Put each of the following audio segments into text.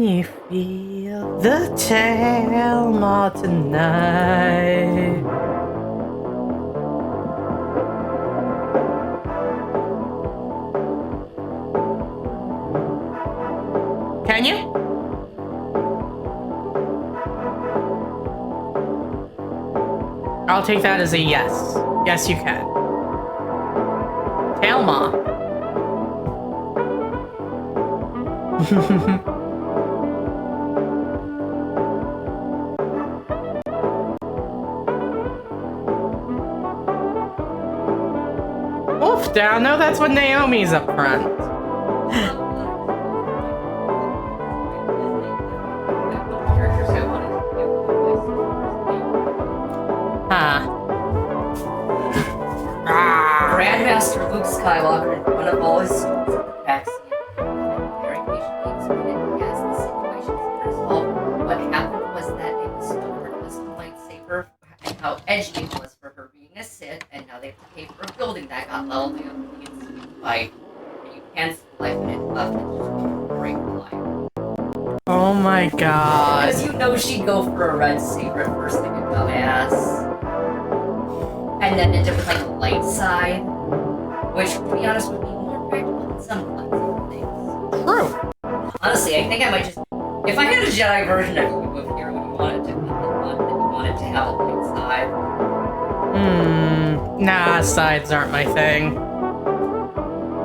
Can you feel the tail tonight? Can you? I'll take that as a yes. Yes, you can. Tailma. Wolf down. No, that's when Naomi's up front. Grandmaster Luke Skywalker, in front of all his students at the vaccine, very patiently explained as the situation is resolved. What happened was that it was stolen was the lightsaber, and how edgy it was for her being a Sith, and now they have to pay for a building that got leveled up against the fight. And you can't see life in it left, and just break the life. Oh my god. Because you know she'd go for a red saber at first, like a dumbass. And then end up with like a light side, which, to be honest, would be more practical than some lightsaber things. True. Honestly, I think I might just, if I had a Jedi version of you of here, would you want it to be the one that you wanted to have a light side? Nah, sides aren't my thing.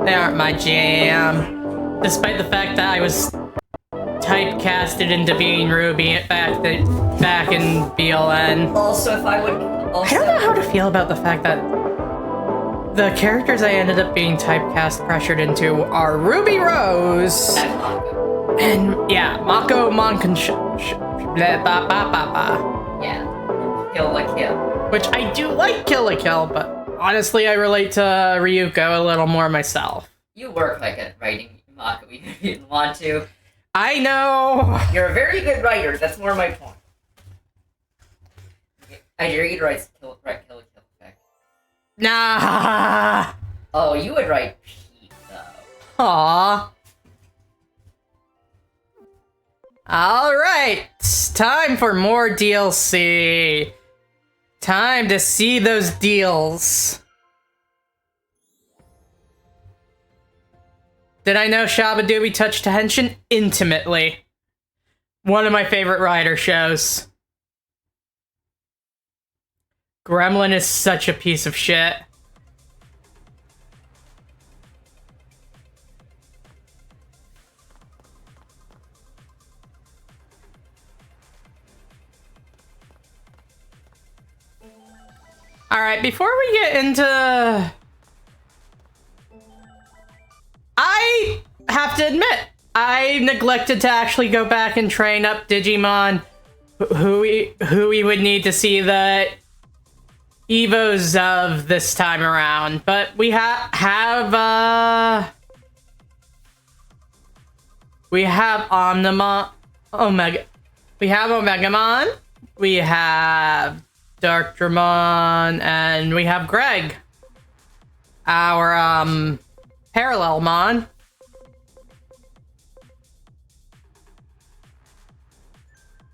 They aren't my jam. Despite the fact that I was typecasted into being Ruby back in BLN. Also, if I would. I don't know how to feel about the fact that the characters I ended up being typecast pressured into are Ruby Rose And Mako. and yeah, Mako Monkan Yeah. Kill la Kill. which I do like Kill la Kill, but honestly I relate to Ryuko a little more myself. You work like a writing Mako even if you didn't want to. I know. You're a very good writer, that's more my point. I dare you to write Kill la Kill. Nah. Oh, you would write Pete, though. Aww. Alright, time for more DLC. Time to see those deals. Did I know Shabadooby touched Henshin intimately? One of my favorite Rider shows. Gremlin is such a piece of shit. Alright, before we get into... I have to admit, I neglected to actually go back and train up Digimon who we would need to see the Evos of this time around, but we have Omnimon, we have Omegamon, we have Darkdramon, and we have Greg, our Parallelmon.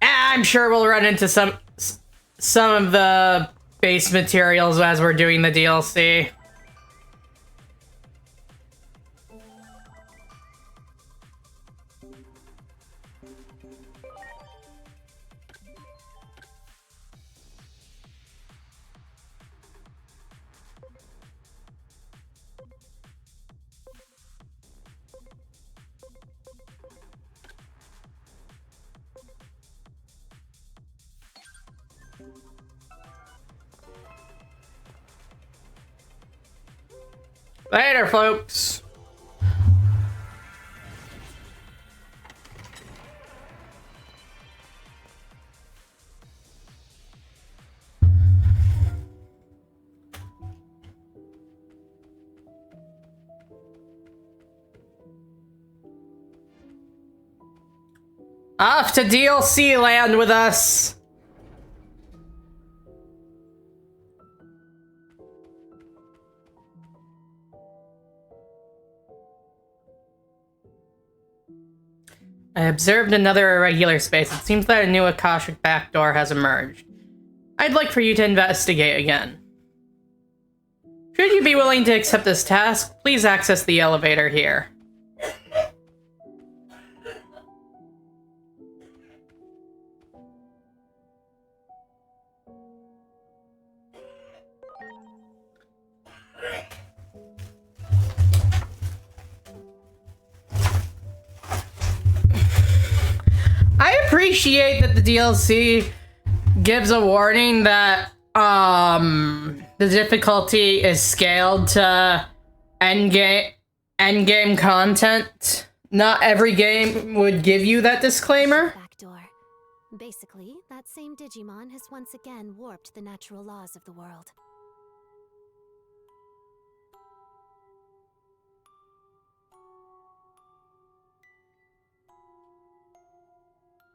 I'm sure we'll run into some of the base materials as we're doing the DLC. Later, folks. Off to DLC land with us. I observed another irregular space. It seems that a new Akashic backdoor has emerged. I'd like for you to investigate again. Should you be willing to accept this task, please access the elevator here. I appreciate that the DLC gives a warning that the difficulty is scaled to endgame content. Not every game would give you that disclaimer. Backdoor. Basically, that same Digimon has once again warped the natural laws of the world.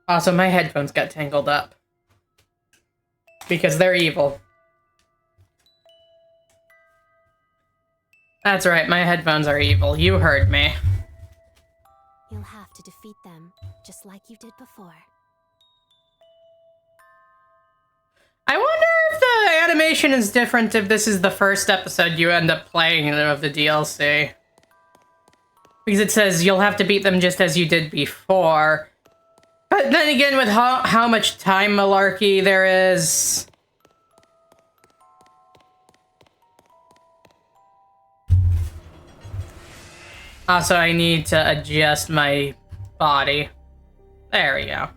Also, my headphones got tangled up. Because they're evil. That's right, my headphones are evil. You heard me. You'll have to defeat them, just like you did before. I wonder if the animation is different if this is the first episode you end up playing of the DLC. Because it says you'll have to beat them just as you did before. But then again, with how much time malarkey there is... Also, I need to adjust my body. There we go.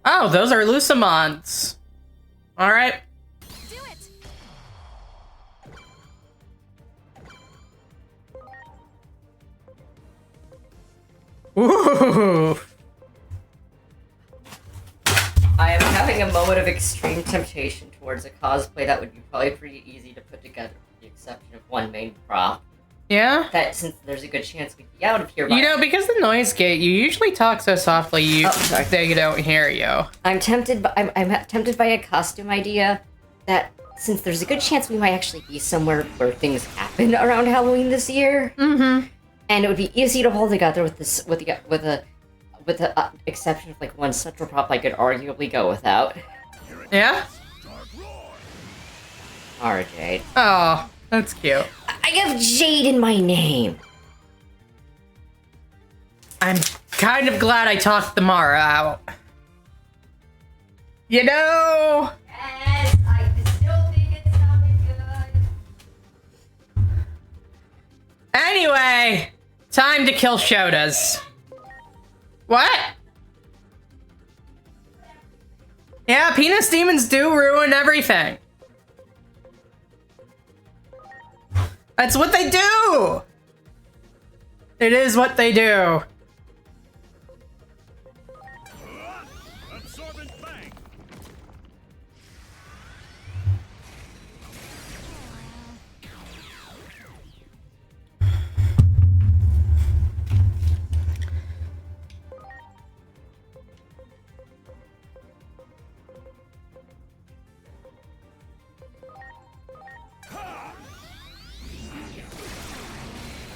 Oh, those are Lucimons. Alright. Do it! Ooh. I am having a moment of extreme temptation towards a cosplay that would be probably pretty easy to put together, with the exception of one main prop. Yeah? That since there's a good chance we'd be out of here by You know, because the noise gate, you usually talk so softly they don't hear you. I'm tempted by a costume idea that since there's a good chance we might actually be somewhere where things happen around Halloween this year. Mm-hmm. And it would be easy to hold together with this with the exception of like one central prop I could arguably go without. Yeah? Alright, Jade. Oh, that's cute. I have Jade in my name. I'm kind of glad I talked the Mara out. You know... Yes, I still think it sounded good. Anyway, time to kill Shotas. What? Yeah, penis demons do ruin everything. That's what they do! It is what they do.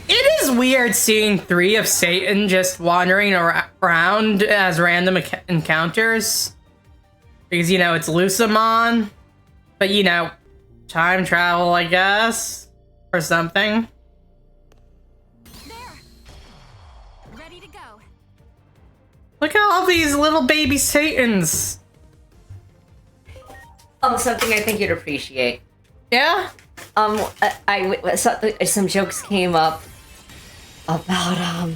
It is weird seeing 3 of Satan just wandering around as random encounters. Because, you know, it's Lucimon. But, you know, time travel, I guess. Or something. There! Ready to go. Look at all these little baby Satans. Something I think you'd appreciate. Yeah? Some jokes came up about,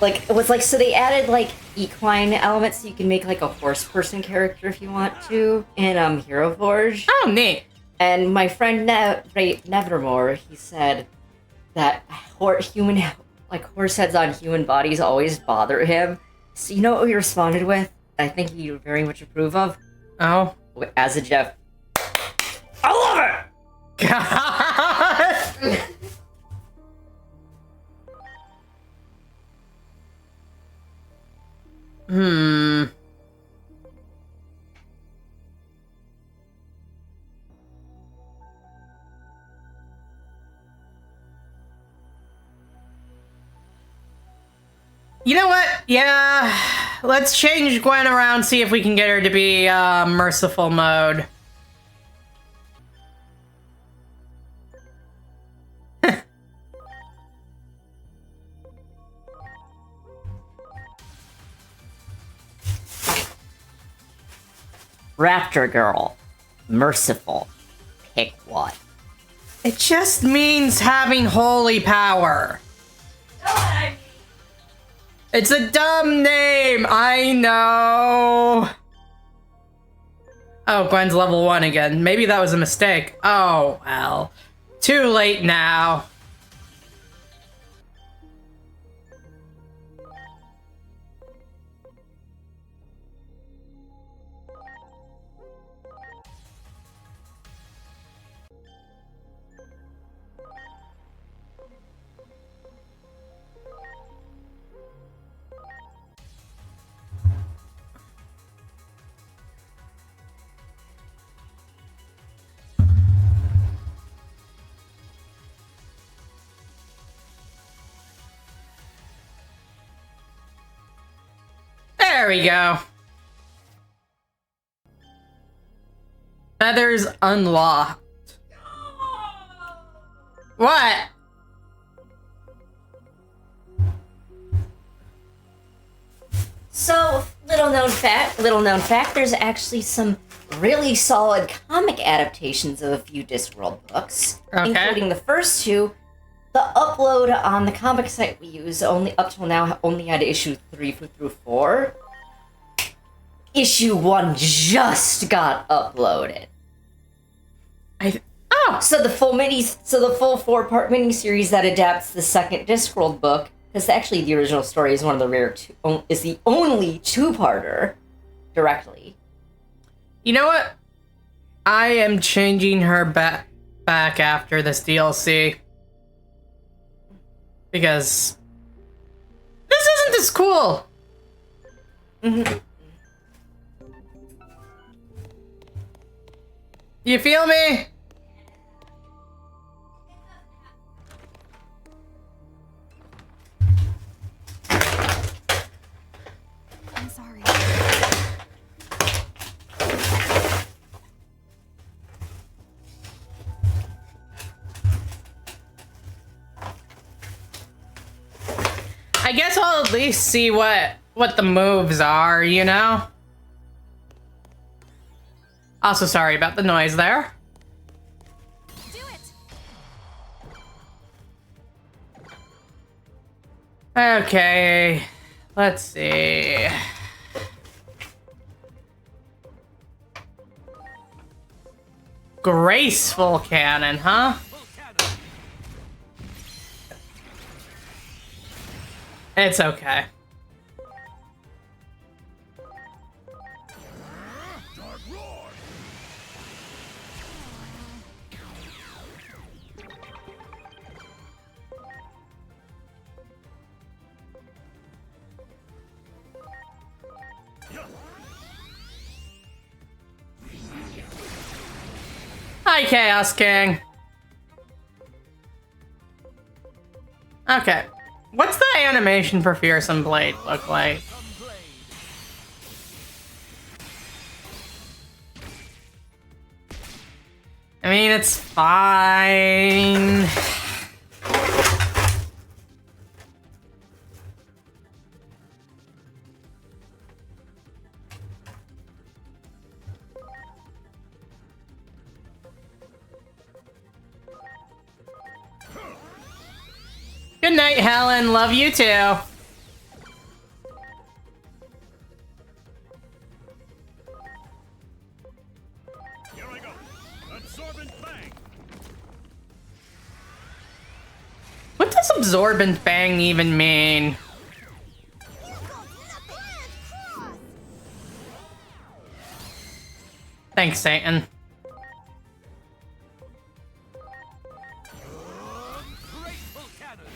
like, it was like, so they added, like, equine elements so you can make, like, a horse person character if you want to in, Hero Forge. Oh, neat. And my friend Nevermore, he said that horse heads on human bodies always bother him. So you know what we responded with? I think he would very much approve of? Oh. As a Jeff. I love it! God. You know what? Yeah, let's change Gwen around, see if we can get her to be merciful mode. Raptor Girl. Merciful. Pick one. It just means having holy power. It's a dumb name, I know. Oh, Gwen's level 1 again. Maybe that was a mistake. Oh, well. Too late now. There we go. Feathers unlocked. What? So, little known fact, there's actually some really solid comic adaptations of a few Discworld books, including the first two. The upload on the comic site we use up till now only had issue 3 through 4. Issue 1 just got uploaded. So the full 4-part miniseries that adapts the second Discworld book, because actually the original story is one of the is the only 2-parter directly. You know what? I am changing her back after this DLC. Because this isn't as cool. Mm-hmm. You feel me? I'm sorry. I guess I'll at least see what the moves are, you know? Also, sorry about the noise there. Do it. Okay, let's see. Graceful cannon, huh? It's okay. Hi, Chaos King. Okay. What's the animation for Fearsome Blade look like? I mean, it's fine. Good night, Helen. Love you too. Here I go. Absorbent bang. What does absorbent bang even mean? Thanks, Satan. Grateful cannon.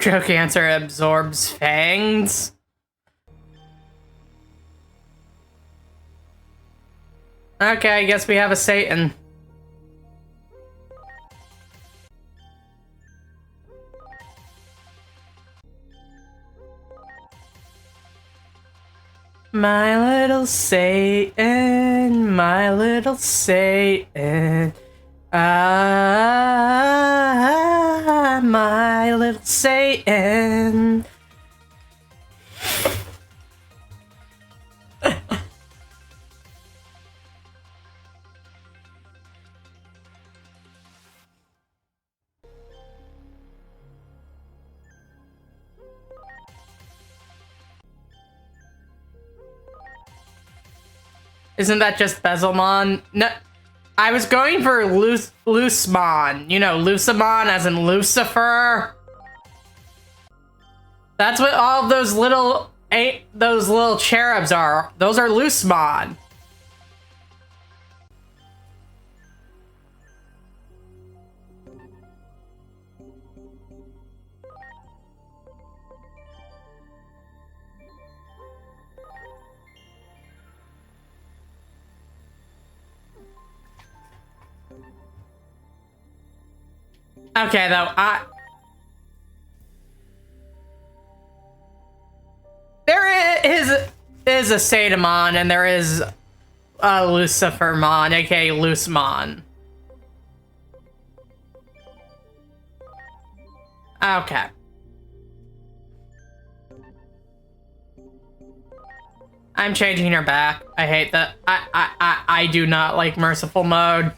Choke answer absorbs fangs. Okay, I guess we have a Satan. My little Satan, my little Satan. Ah, my little Satan. Isn't that just Bezelmon? No, I was going for Loosemon. You know, Lucimon as in Lucifer. That's what all of those little cherubs are. Those are Loosemon. Okay, though, there is a Satamon and there is a Lucifermon, aka Loosemon. Okay. I'm changing her back. I hate that. I do not like merciful mode.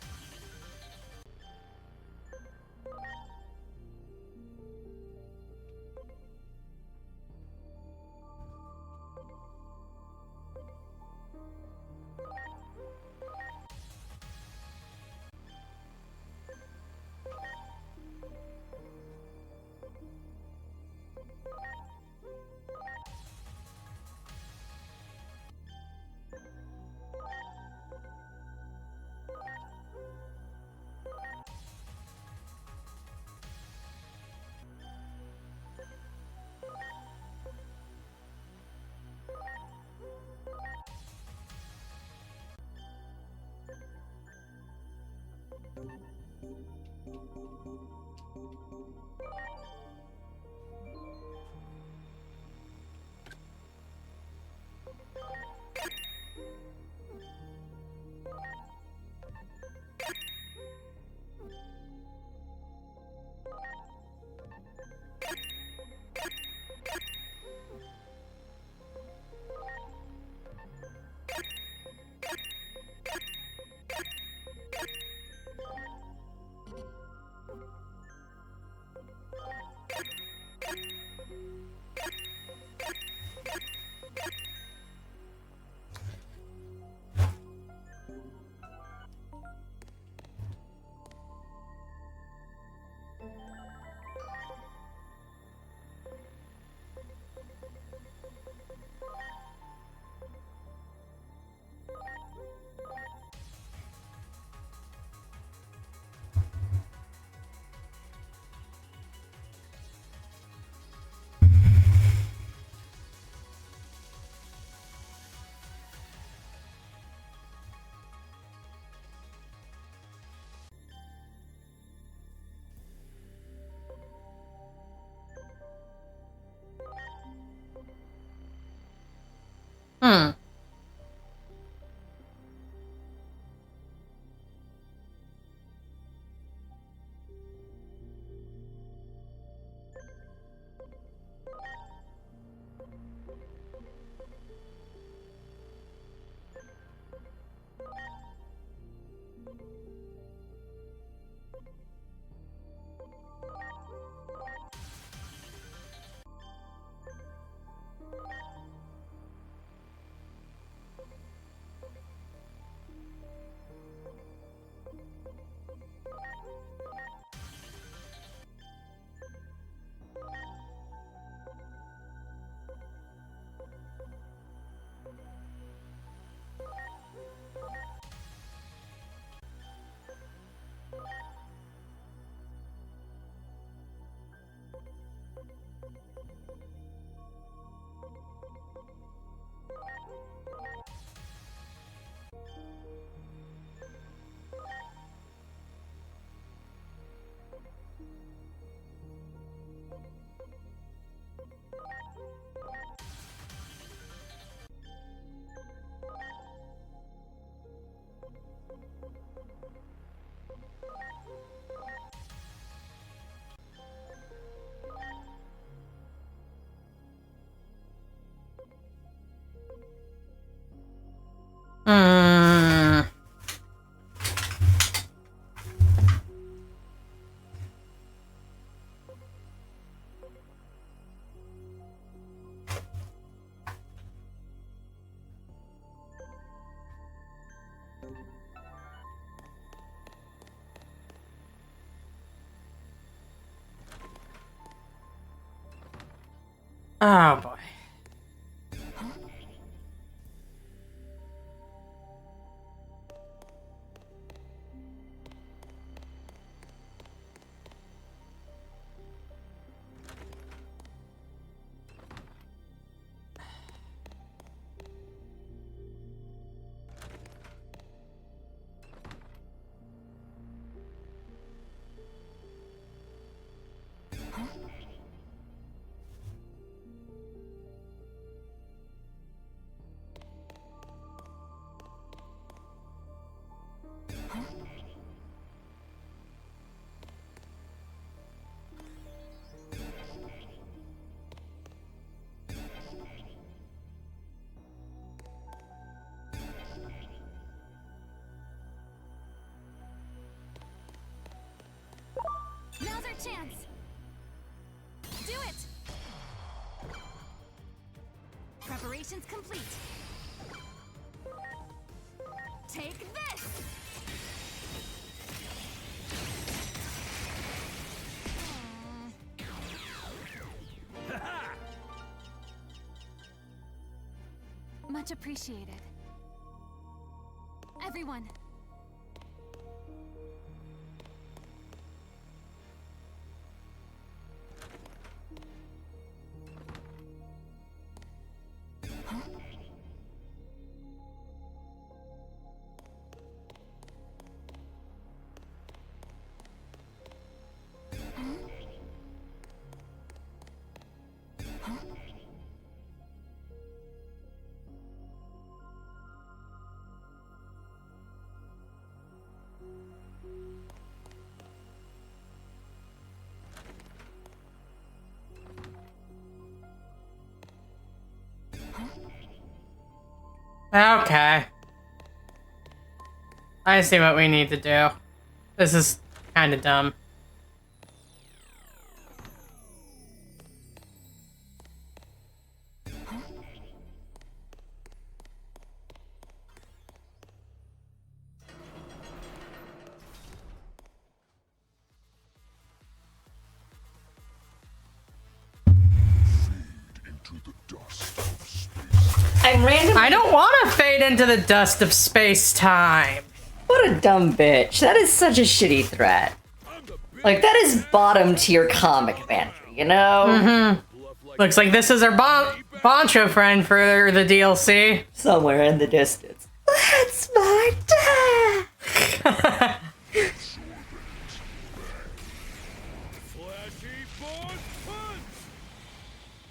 Oh boy. Now's our chance. Do it. Preparations complete. Take this. Much appreciated. Everyone. Okay. I see what we need to do. This is kind of dumb. I'm randomly. I don't want to fade into the dust of space-time. What a dumb bitch. That is such a shitty threat. Like, that is bottom tier comic banter, you know? Looks like this is our Boncho friend for the DLC. Somewhere in the distance. That's my dad!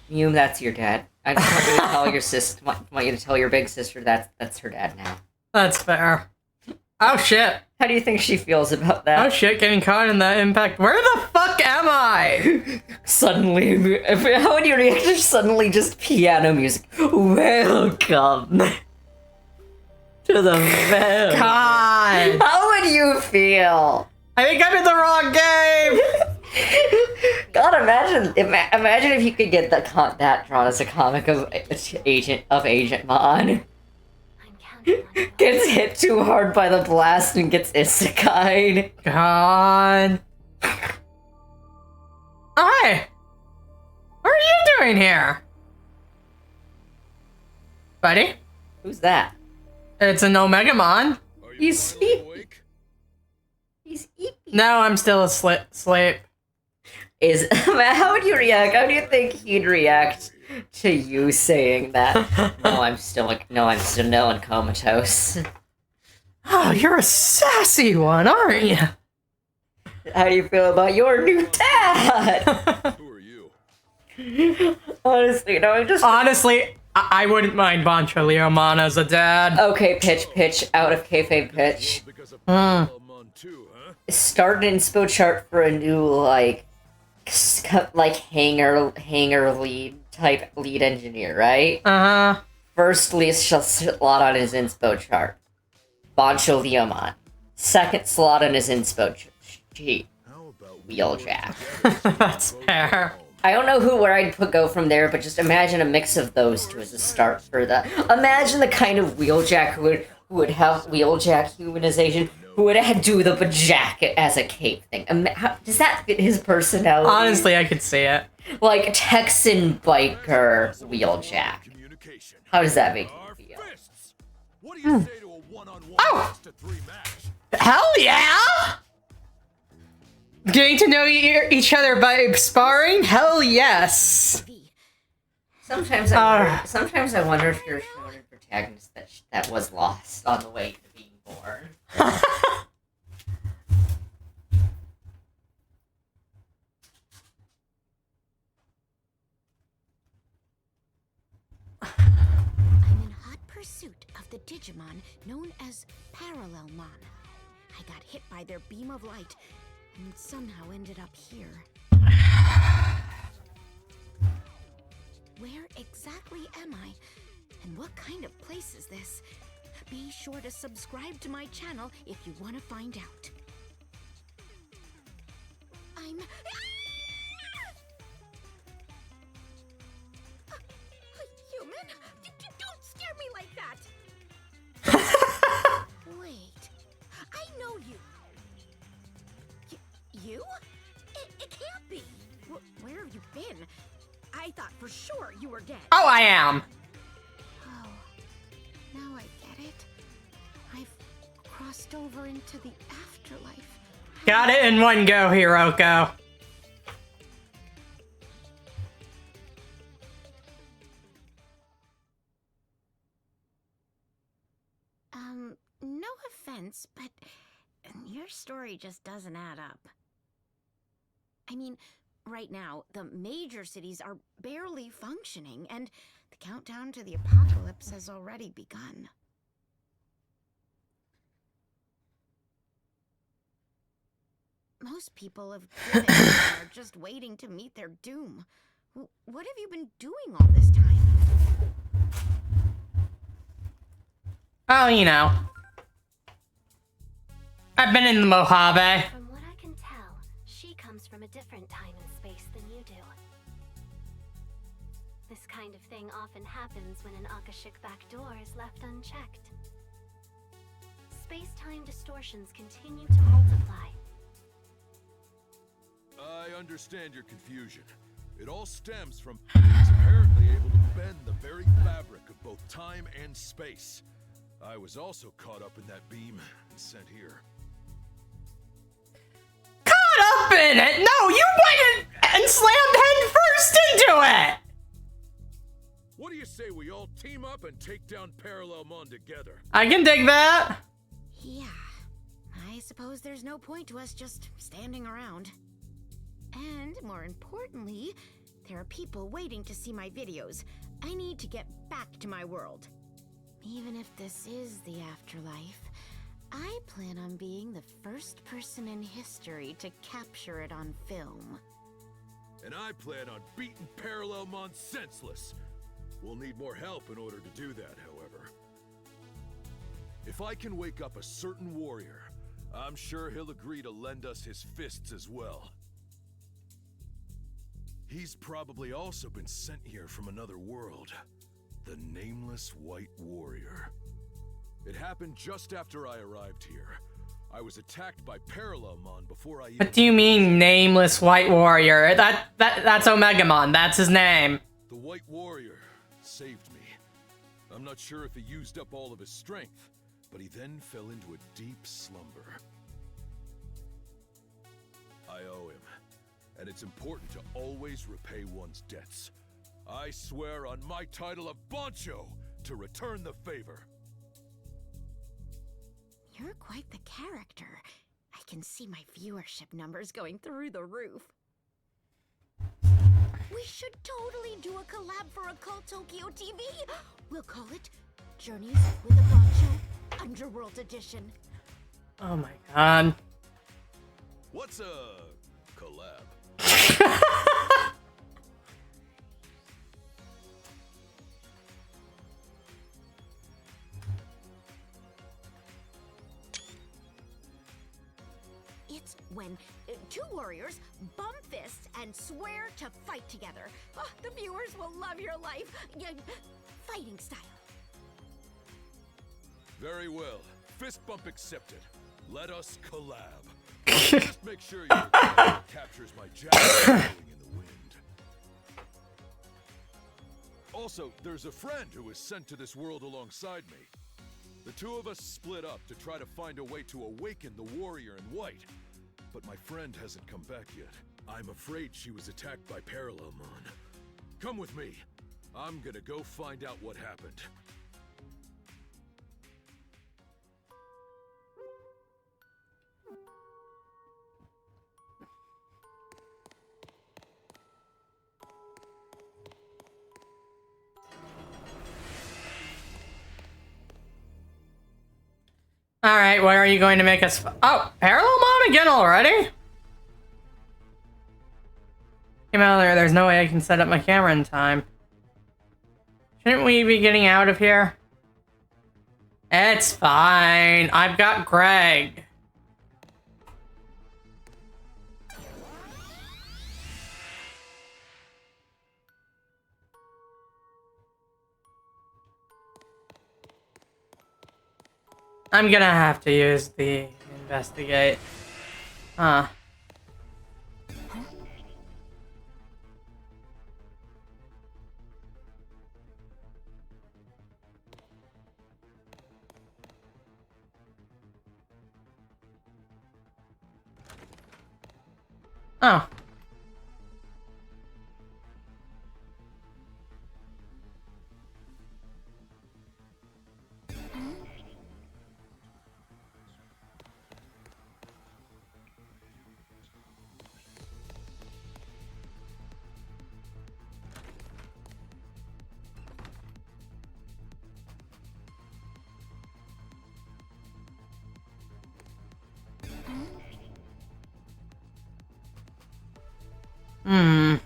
Mew, that's your dad. I just want you to tell your sister. Want you to tell your big sister that's her dad now. That's fair. Oh shit. How do you think she feels about that? Oh shit, getting caught in that impact. Where the fuck am I? Suddenly, how would you react if suddenly just piano music? Welcome to the family. God. How would you feel? I think I'm in the wrong game. God, imagine if you could get that drawn as a comic of Agent Mon. I'm counting on you. Gets hit too hard by the blast and gets isekai'd. God. Hi. What are you doing here? Buddy? Who's that? It's an Omegamon. He's sleepy. He's eepy. No, I'm still asleep. How would you react? How do you think he'd react to you saying that? No, I'm still comatose. Oh, you're a sassy one, aren't you? How do you feel about your new dad? Who are you? Honestly, no, I'm just... Honestly, I wouldn't mind Boncho Leomon as a dad. Okay, pitch, out of kayfabe pitch. Because of Pokemon too, huh? Start an inspo chart for a new, like hanger lead type lead engineer, right? Uh-huh. First slot on his inspo chart, Boncho Leomon. Second slot on his inspo sheet, How about Wheeljack. That's fair. I don't know where I'd go from there, but just imagine a mix of those two as a start for the... Imagine the kind of Wheeljack who who would have wheeljack humanization, who would do the jacket as a cape thing. Does that fit his personality? Honestly, I could see it. Like Texan biker wheeljack. How does that make you feel? What do you say to a one-on-one Oh! to 3 match? Hell yeah! Getting to know each other by sparring? Hell yes! Sometimes I wonder if you're showing a protagonist that was lost on the way to being born. I'm in hot pursuit of the Digimon known as Parallelmon. I got hit by their beam of light and somehow ended up here. Where exactly am I? And what kind of place is this? Be sure to subscribe to my channel if you want to find out. I'm... A human? Don't scare me like that! Wait, I know you. You? It can't be. Where have you been? I thought for sure you were dead. Oh, I am! Oh, now I get it. I've crossed over into the afterlife. Got it in one go, Hiroko. No offense, but your story just doesn't add up. I mean, right now, the major cities are barely functioning, and the countdown to the apocalypse has already begun. Most people have given up and are just waiting to meet their doom. What have you been doing all this time? Oh, you know. I've been in the Mojave. From what I can tell, she comes from a different time and space than you do. This kind of thing often happens when an Akashic backdoor is left unchecked. Space-time distortions continue to multiply. I understand your confusion. It all stems from he's apparently able to bend the very fabric of both time and space. I was also caught up in that beam and sent here. Caught up in it? No, you went and slammed head first into it! What do you say we all team up and take down Parallelmon together? I can dig that. Yeah, I suppose there's no point to us just standing around. And more importantly, there are people waiting to see my videos. I need to get back to my world. Even if this is the afterlife, I plan on being the first person in history to capture it on film. And I plan on beating Parallelmon senseless. We'll need more help in order to do that, however. If I can wake up a certain warrior, I'm sure he'll agree to lend us his fists as well. He's probably also been sent here from another world. The Nameless White Warrior. It happened just after I arrived here. I was attacked by Parallelmon before I even... What do you mean, Nameless White Warrior? That's Omegamon. That's his name. The White Warrior saved me. I'm not sure if he used up all of his strength, but he then fell into a deep slumber. I owe him, and it's important to always repay one's debts. I swear on my title of Bancho to return the favor. You're quite the character. I can see my viewership numbers going through the roof. We should totally do a collab for Occult Tokyo TV. We'll call it Journeys with a Bancho Underworld Edition. Oh my god. What's a collab? It's when two warriors bump fists and swear to fight together. Oh, the viewers will love your life. Fighting style. Very well. Fist bump accepted. Let us collab. Just make sure your captures my jacket blowing in the wind. Also, there's a friend who was sent to this world alongside me. The two of us split up to try to find a way to awaken the warrior in white. But my friend hasn't come back yet. I'm afraid she was attacked by Parallelmon. Come with me. I'm gonna go find out what happened. Alright, what are you going to make us... Oh, Parallelmon again already? Came out there, there's no way I can set up my camera in time. Shouldn't we be getting out of here? It's fine. I've got Greg. I'm gonna have to use the investigate. Huh. Oh. Hmm.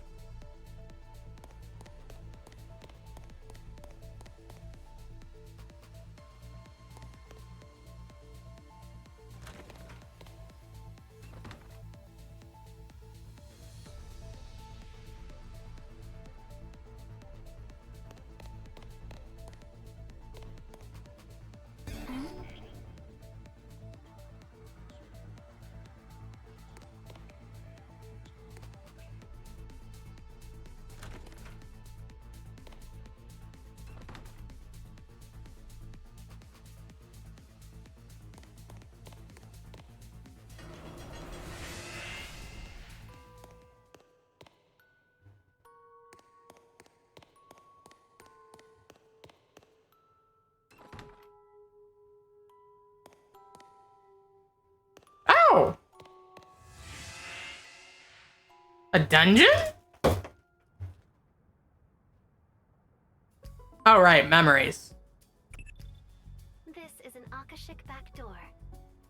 Oh! A dungeon? Oh, right, memories. This is an Akashic back door.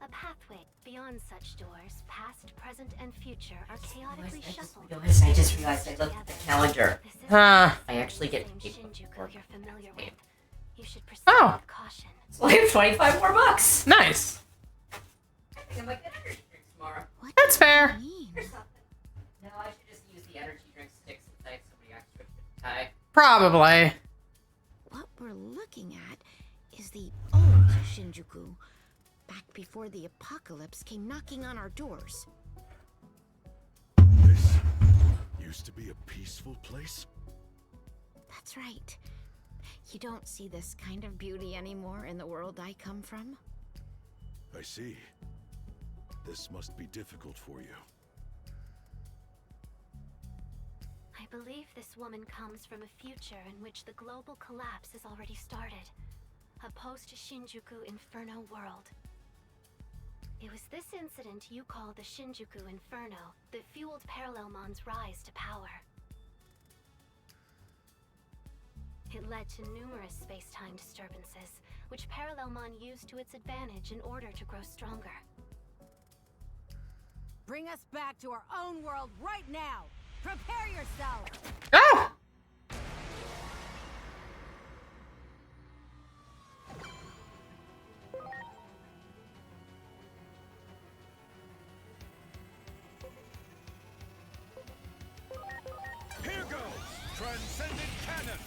A pathway beyond such doors, past, present, and future are chaotically shuffled. I just realized I looked at the calendar. This is Huh. I actually get the paid same for Shinjuku you're familiar with. You should proceed Oh. with caution. So I have 25 more bucks. Nice. I can get my energy drink tomorrow. What That's does that fair. mean? Or something. No, I should just use the energy drink stick since I have somebody extra to tie. Probably. What we're looking at is the old Shinjuku, back before the apocalypse came knocking on our doors. This used to be a peaceful place? That's right. You don't see this kind of beauty anymore in the world I come from. I see. This must be difficult for you. I believe this woman comes from a future in which the global collapse has already started. A post-Shinjuku Inferno world. It was this incident you call the Shinjuku Inferno that fueled Parallelmon's rise to power. It led to numerous space-time disturbances, which Parallelmon used to its advantage in order to grow stronger. Bring us back to our own world right now! Prepare yourself! Oh! Here goes! Transcendent Cannon!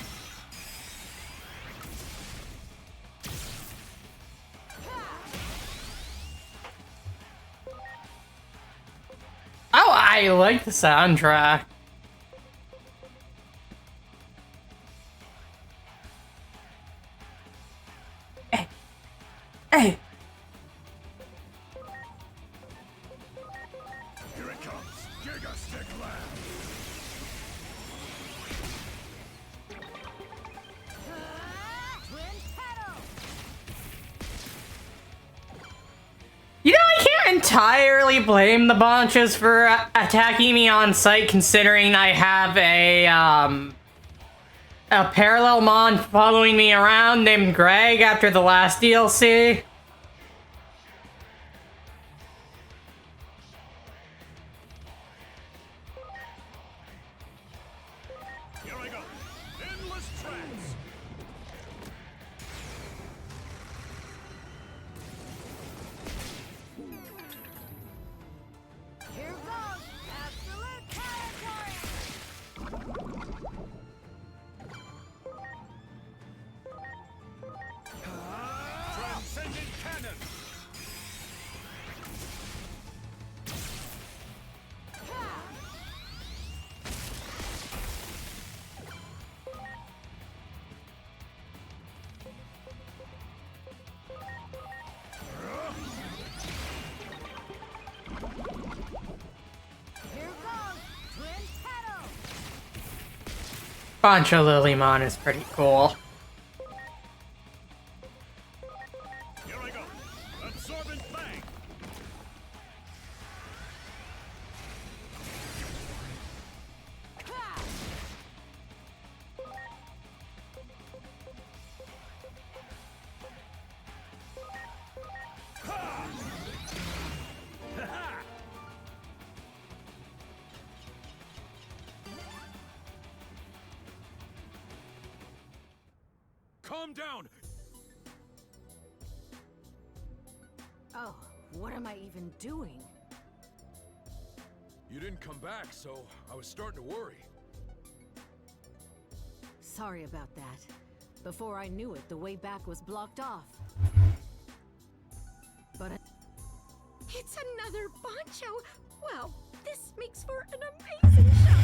I like the soundtrack. Hey. Hey. Here it comes. Giga Stick Lab. Twin pedal. You know, I can't entirely blame the Bonches for attacking me on sight, considering I have a parallel mon following me around named Greg after the last DLC. Here I go. Endless trance. Here goes. Absolute territory. Transcendent cannon. Here goes. Twin pedal. Boncho Lilymon is pretty cool. Here I go. Absorbent bang. Calm down. Oh, what am I even doing? You didn't come back, so I was starting to worry. Sorry about that. Before I knew it, the way back was blocked off. But It's another Boncho! Wow, this makes for an amazing shot!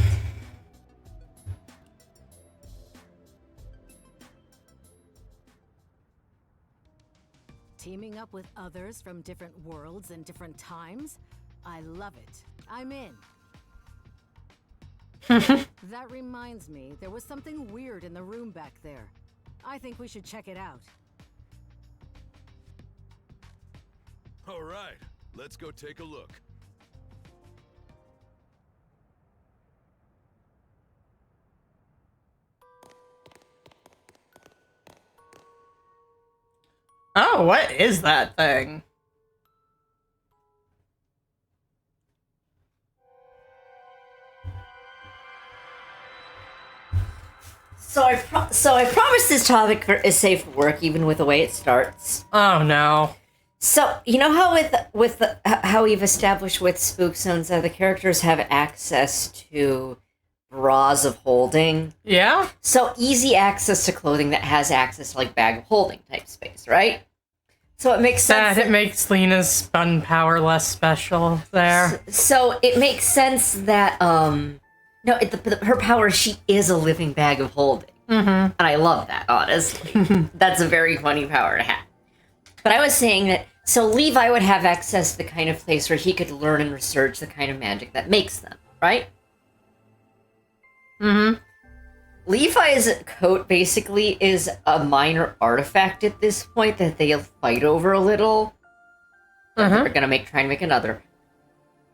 teaming up with others from different worlds and different times? I love it. I'm in. That reminds me, there was something weird in the room back there. I think we should check it out. All right, let's go take a look. Oh, what is that thing? So I promise this topic is safe for work, even with the way it starts. Oh no. So you know how how we've established with Spook Zones that the characters have access to bras of holding. Yeah? So easy access to clothing that has access to like bag of holding type space, right? So it makes sense. That it makes Lena's spun power less special there. So it makes sense that her power, she is a living bag of holding. Mm-hmm. And I love that, honestly. That's a very funny power to have. But I was saying that, so Levi would have access to the kind of place where he could learn and research the kind of magic that makes them, right? Mm-hmm. Levi's coat basically is a minor artifact at this point that they'll fight over a little. Mm-hmm. They're gonna try and make another.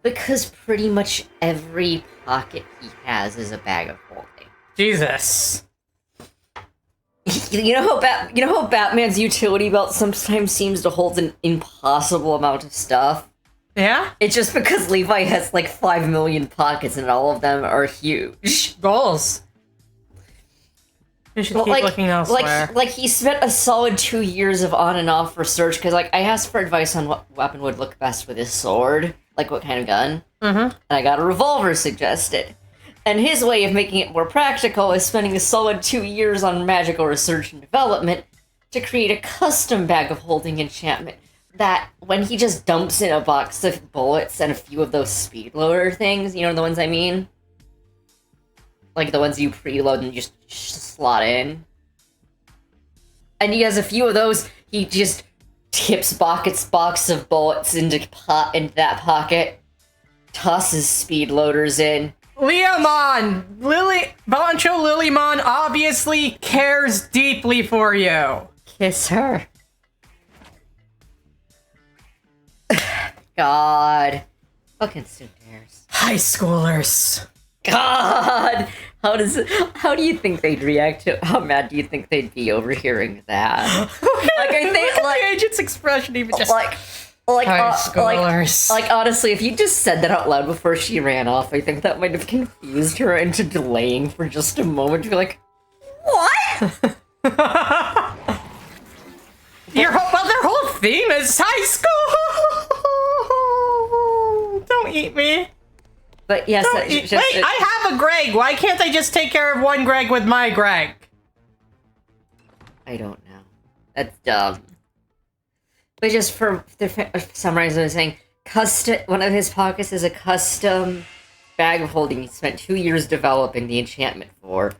Because pretty much every pocket he has is a bag of holding. Jesus. You know how Batman's utility belt sometimes seems to hold an impossible amount of stuff? Yeah? It's just because Levi has like 5 million pockets and all of them are huge. Goals. You should keep looking elsewhere. Like he spent a solid 2 years of on and off research, because like I asked for advice on what weapon would look best with his sword, like what kind of gun, and I got a revolver suggested. And his way of making it more practical is spending a solid 2 years on magical research and development to create a custom bag of holding enchantment that when he just dumps in a box of bullets and a few of those speed loader things, you know the ones I mean? Like the ones you preload and just slot in. And he has a few of those, he just tips Bucket's box of bullets into that pocket, tosses speed loaders in. Leomon! Bancho Lilymon obviously cares deeply for you. Kiss her. God. Fucking tsunders. High schoolers. God! How do you think they'd react to, how mad do you think they'd be overhearing that? Like, I think, Look at like, the agent's expression even just... high schoolers. Like, honestly, if you just said that out loud before she ran off, I think that might have confused her into delaying for just a moment to be like, what? Their whole theme is high school! Don't eat me. But yes, Don't eat. Wait, I have a Greg. Why can't I just take care of one Greg with my Greg? I don't know. That's dumb. But just for some reason, I was saying, one of his pockets is a custom bag of holding he spent 2 years developing the enchantment for.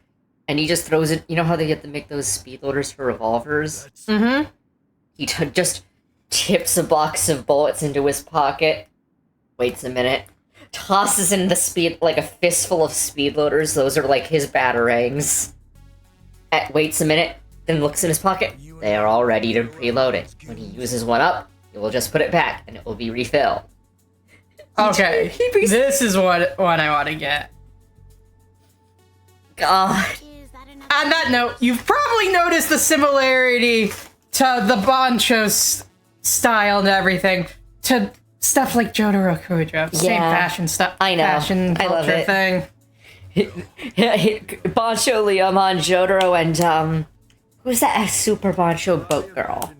And he just throws it, you know how they get to make those speed loaders for revolvers? Mm-hmm. He just tips a box of bullets into his pocket, waits a minute, tosses in like a fistful of speed loaders, those are like his batarangs. Waits a minute, then looks in his pocket. They are all ready to preload it. When he uses one up, he will just put it back, and it will be refilled. Okay, this is what I want to get. God. On that note, you've probably noticed the similarity to the Bancho style and everything to stuff like Jotaro Kujo. Same fashion stuff. I know. Fashion I love culture it. thing. Bancho, Leomon, Jotaro, and who's that super Bancho boat girl?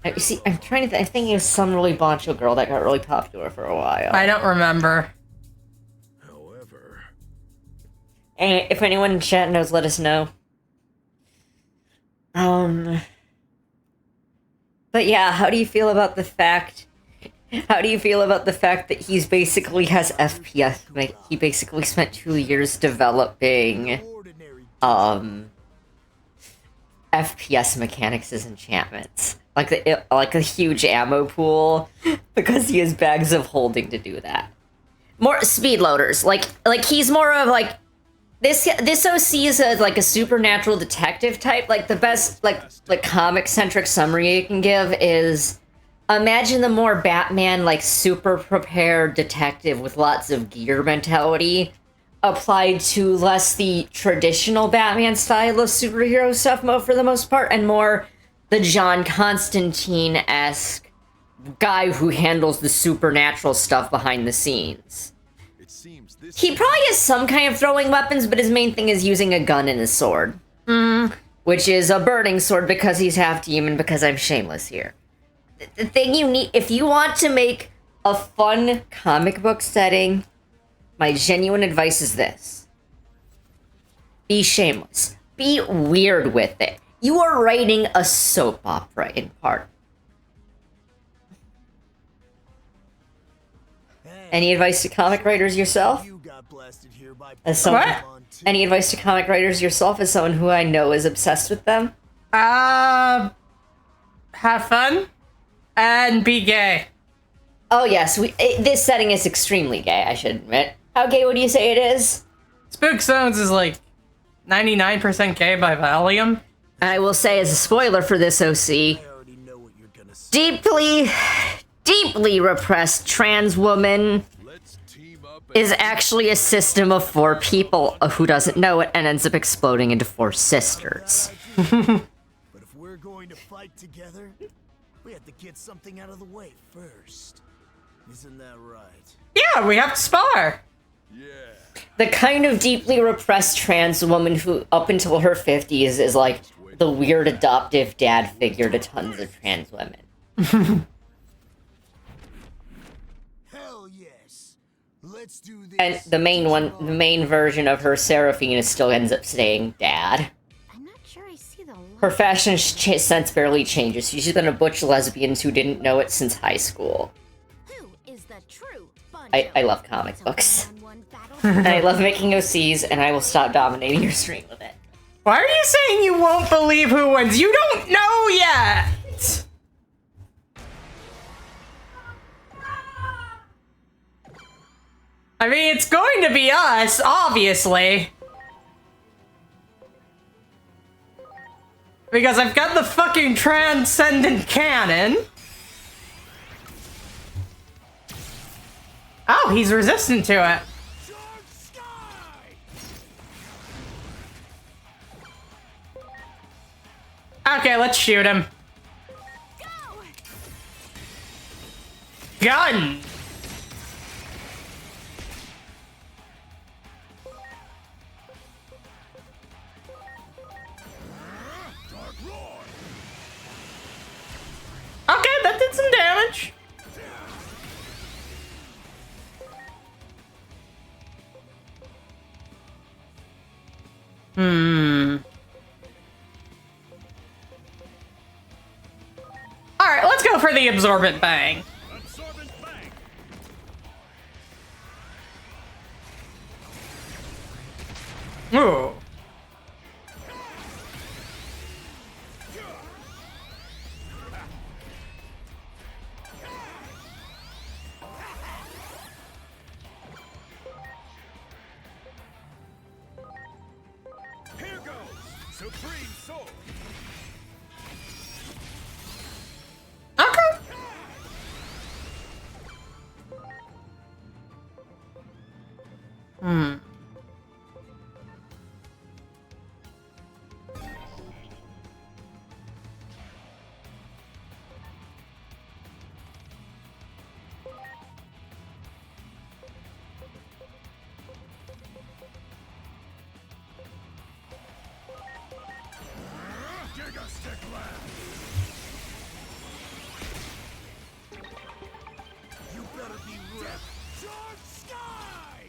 You see, I'm trying to think. I think it was some really Bancho girl that got really popular for a while. I don't remember. However, And if anyone in chat knows, let us know. But yeah, how do you feel about the fact? How do you feel about the fact that he's basically has FPS? Like, he basically spent 2 years developing, FPS mechanics as enchantments, like a huge ammo pool, because he has bags of holding to do that. More speed loaders, like he's more of like this OC is like a supernatural detective type. Like the best like comic centric summary you can give is, imagine the more Batman like super prepared detective with lots of gear mentality applied to less the traditional Batman style of superhero stuff for the most part, and more the John Constantine-esque guy who handles the supernatural stuff behind the scenes. it seems this He probably has some kind of throwing weapons, but his main thing is using a gun and a sword. Which is a burning sword because he's half demon, because I'm shameless here. The thing you need, if you want to make a fun comic book setting, my genuine advice is this. Be shameless. Be weird with it. You are writing a soap opera in part. Any advice to comic writers yourself? As someone, What? Any advice to comic writers yourself as someone who I know is obsessed with them? Have fun and be gay. Oh yes, this setting is extremely gay, I should admit. How gay would you say it is? Spook Zones is like 99% gay by volume. I will say as a spoiler for this OC, deeply repressed trans woman let's team up is actually a system of 4 people who doesn't know it and ends up exploding into 4 sisters. But if we're going to fight together, we have to get something out of the way first. Isn't that right? Yeah, we have to spar. yeah. The kind of deeply repressed trans woman who, up until her 50s, is like the weird adoptive dad figure to tons of trans women. Hell yes. Let's do this. And the main version of her, Seraphine, still ends up staying dad. I'm not sure I see the Her fashion sense barely changes. She's been a butch lesbian who didn't know it since high school. Who is the true I love comic books. And I love making OCs, and I will stop dominating your stream with it. Why are you saying you won't believe who wins? You don't know yet! I mean, it's going to be us, obviously. Because I've got the fucking transcendent cannon. Oh, he's resistant to it. Okay, let's shoot him. Gun! Okay, that did some damage. Alright, let's go for the absorbent bang. Ooh. Here goes Supreme Soul. Okay. Giga Stick Blast. You better be ready. Charge Sky!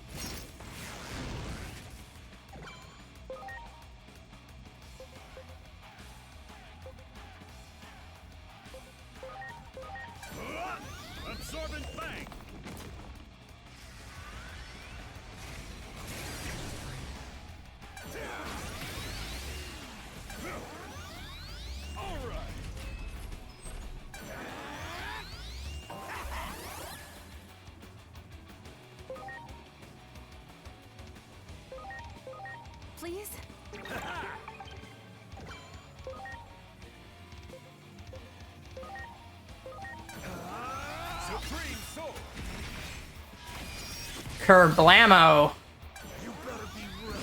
Absorbent Bang! Alright! Please? Supreme Soul! Kerblamo. You better be ready.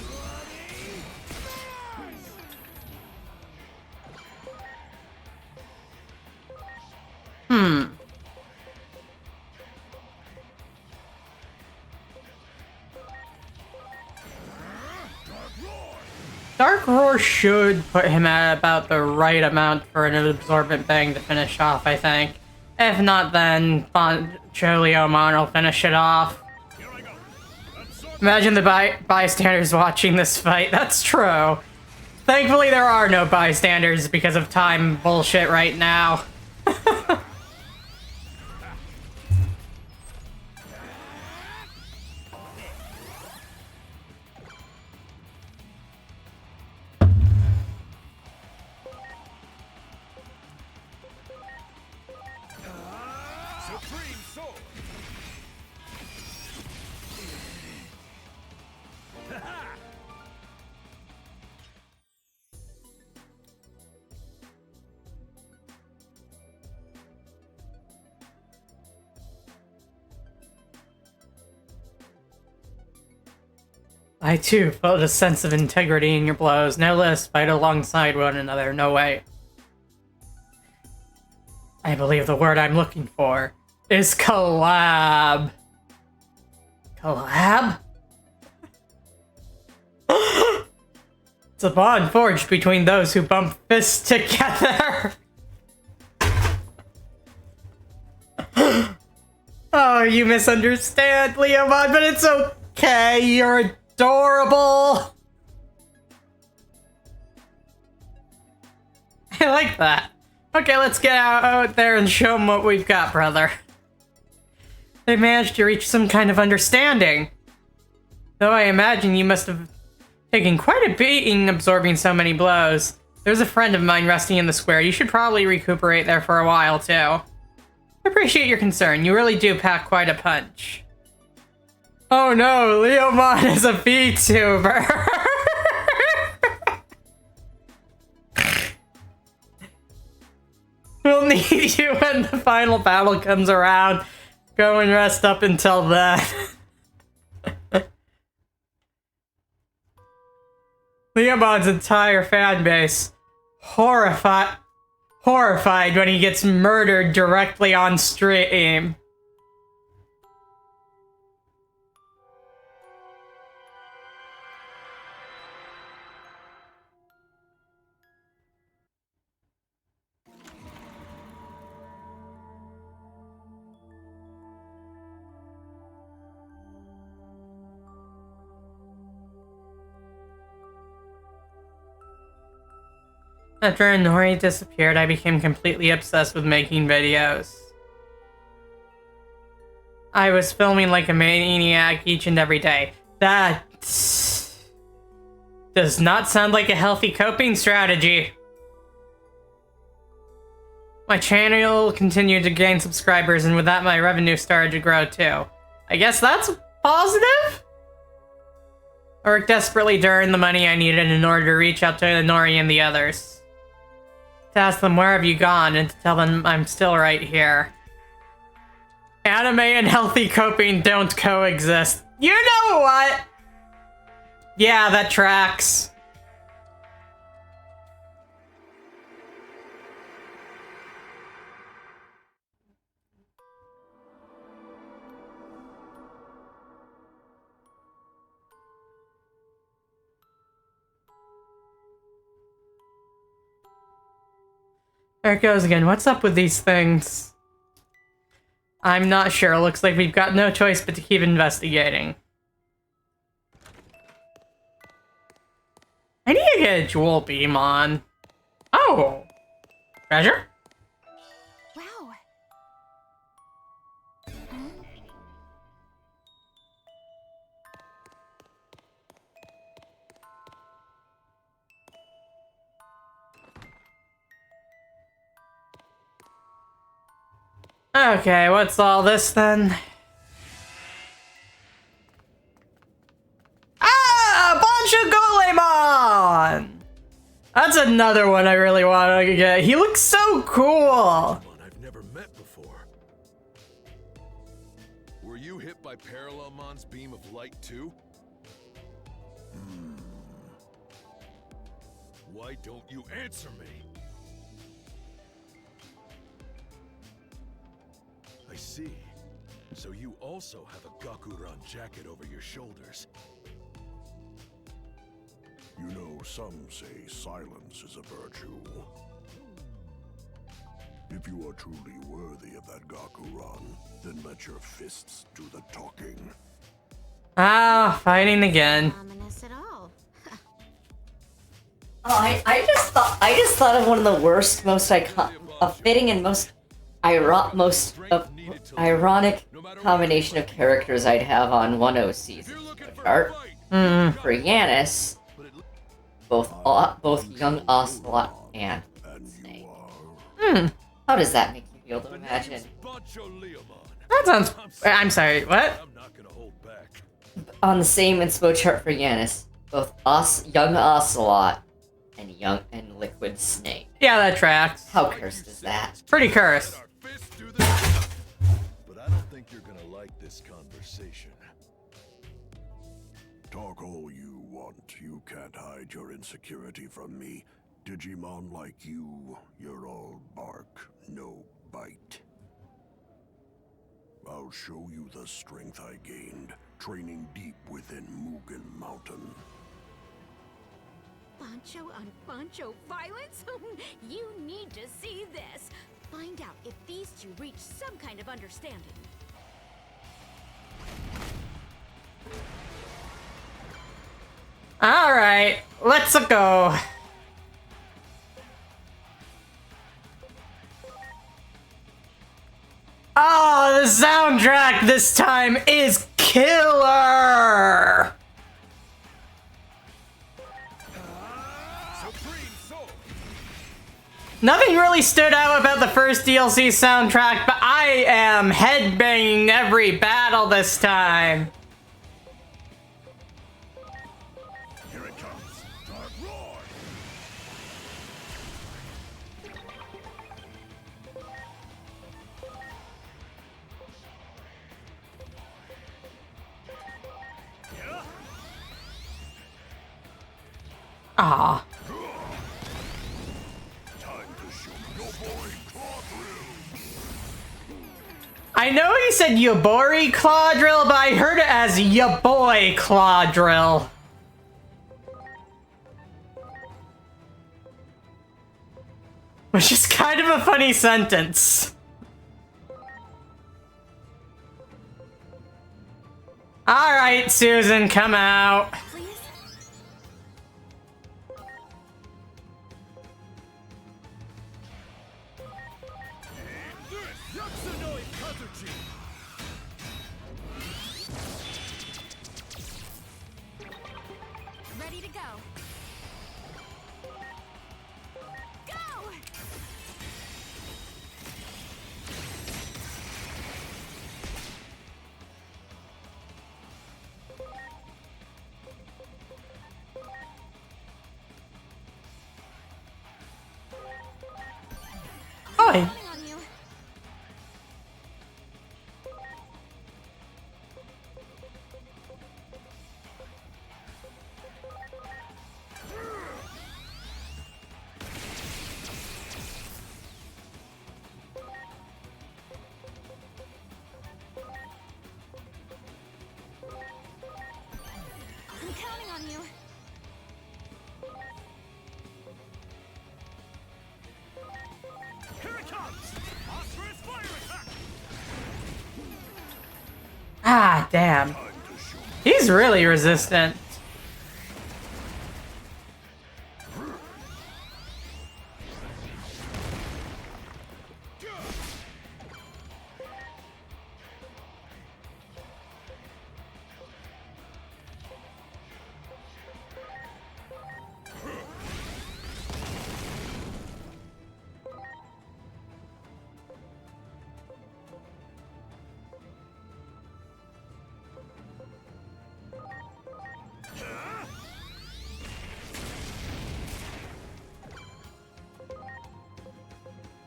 Dark Roar should put him at about the right amount for an absorbent bang to finish off, I think. If not, then Choliomon will finish it off. Here I go. Absorbent Imagine the bystanders watching this fight. That's true. Thankfully, there are no bystanders because of time bullshit right now. Supreme Soul! I too felt a sense of integrity in your blows. No less fight alongside one another. No way. I believe the word I'm looking for is collab. Collab? It's a bond forged between those who bump fists together. Oh, you misunderstand, Leomon, but it's okay. You're adorable. I like that. Okay, let's get out there and show them what we've got, brother. They managed to reach some kind of understanding. Though I imagine you must have taken quite a beating absorbing so many blows. There's a friend of mine resting in the square. You should probably recuperate there for a while, too. I appreciate your concern. You really do pack quite a punch. Oh no, Leomon is a VTuber. We'll need you when the final battle comes around. Go and rest up until then. Leomon's entire fan base horrified when he gets murdered directly on stream. After Nori disappeared, I became completely obsessed with making videos. I was filming like a maniac each and every day. That does not sound like a healthy coping strategy. My channel continued to gain subscribers, and with that my revenue started to grow too. I guess that's positive? I worked desperately to earn the money I needed in order to reach out to Nori and the others. To ask them where have you gone and to tell them I'm still right here. Anime and healthy coping don't coexist. You know what? Yeah, that tracks. There it goes again. What's up with these things? I'm not sure. Looks like we've got no choice but to keep investigating. I need to get a jewel beam on. Oh! Treasure? Wow. Okay, what's all this then? Ah! A bunch of Golemon! That's another one I really want to get. He looks so cool! I've never met before. Were you hit by Parallelmon's beam of light too? Why don't you answer me? I see. So you also have a Gaku-ran jacket over your shoulders. You know, some say silence is a virtue. If you are truly worthy of that Gaku-ran, then let your fists do the talking. Ah, fighting again. Ominous at all. Oh, I just thought of one of the worst, most fitting and most ironic combination of characters I'd have on one O season. Art for Yanis, both young Ocelot and Snake. How does that make you feel to imagine? That sounds... I'm sorry, what? On the same inspo chart for Yanis, both young Ocelot and Liquid Snake. Yeah, that tracks. How cursed is that? Pretty cursed. But I don't think you're gonna like this conversation. Talk all you want. You can't hide your insecurity from me. Digimon like you, you're all bark, no bite. I'll show you the strength I gained, training deep within Mugen Mountain. Bancho on Bancho violence? You need to see this. Find out if these two reach some kind of understanding. Alright, let's go. Oh, the soundtrack this time is killer! Nothing really stood out about the first DLC soundtrack, but I am headbanging every battle this time. Here it comes. Dark roar. Ah. I know he said Yabori Clawdrill, but I heard it as ya boy Clawdrill. Which is kind of a funny sentence. Alright, Susan, come out. Ready to go. Go! Oi. Counting on you. I'm counting on you. Here it comes. Phosphorus fire attack. Ah, damn. He's really resistant.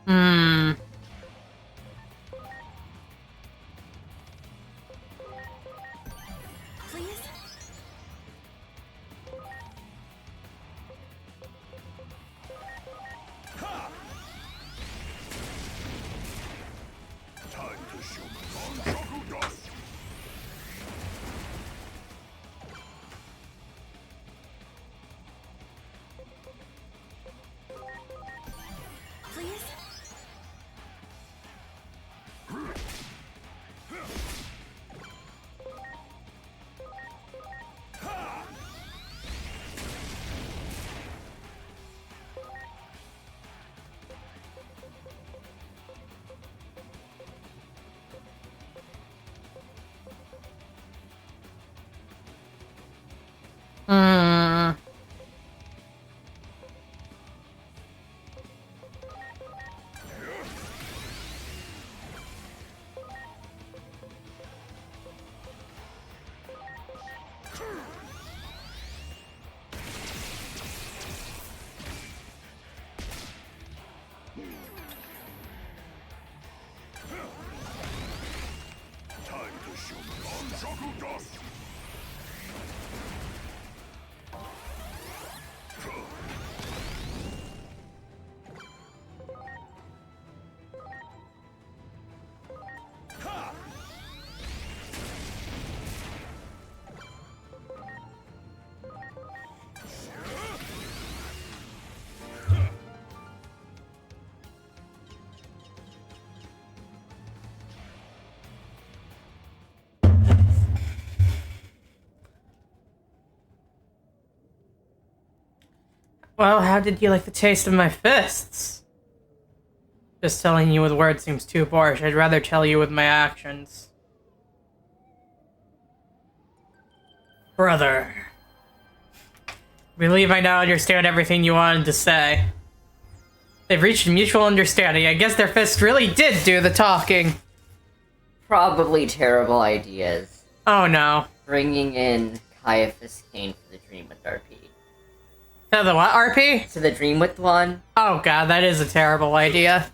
Hmm. Please? Time to show my Gaku dust. Please? Hmm. Time to show my Gaku dust. Well, how did you like the taste of my fists? Just telling you with words seems too harsh. I'd rather tell you with my actions. Brother. Believe I now understand everything you wanted to say. They've reached a mutual understanding. I guess their fists really did do the talking. Probably terrible ideas. Oh no. Bringing in Caiaphas Kane for the Dream with RP. To the what, RP? To the Dream with one? Oh god, that is a terrible idea.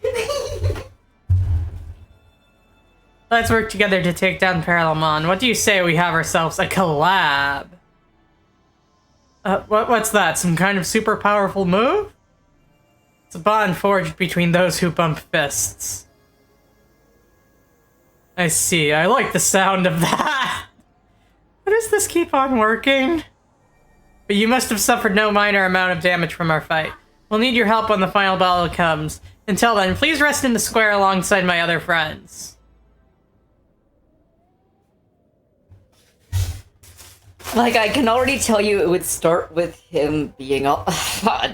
Let's work together to take down Parallelmon. What do you say we have ourselves a collab? What's that? Some kind of super powerful move? It's a bond forged between those who bump fists. I see. I like the sound of that. Why does this keep on working? But you must have suffered no minor amount of damage from our fight. We'll need your help when the final battle comes. Until then, please rest in the square alongside my other friends. Like, I can already tell you it would start with him being all,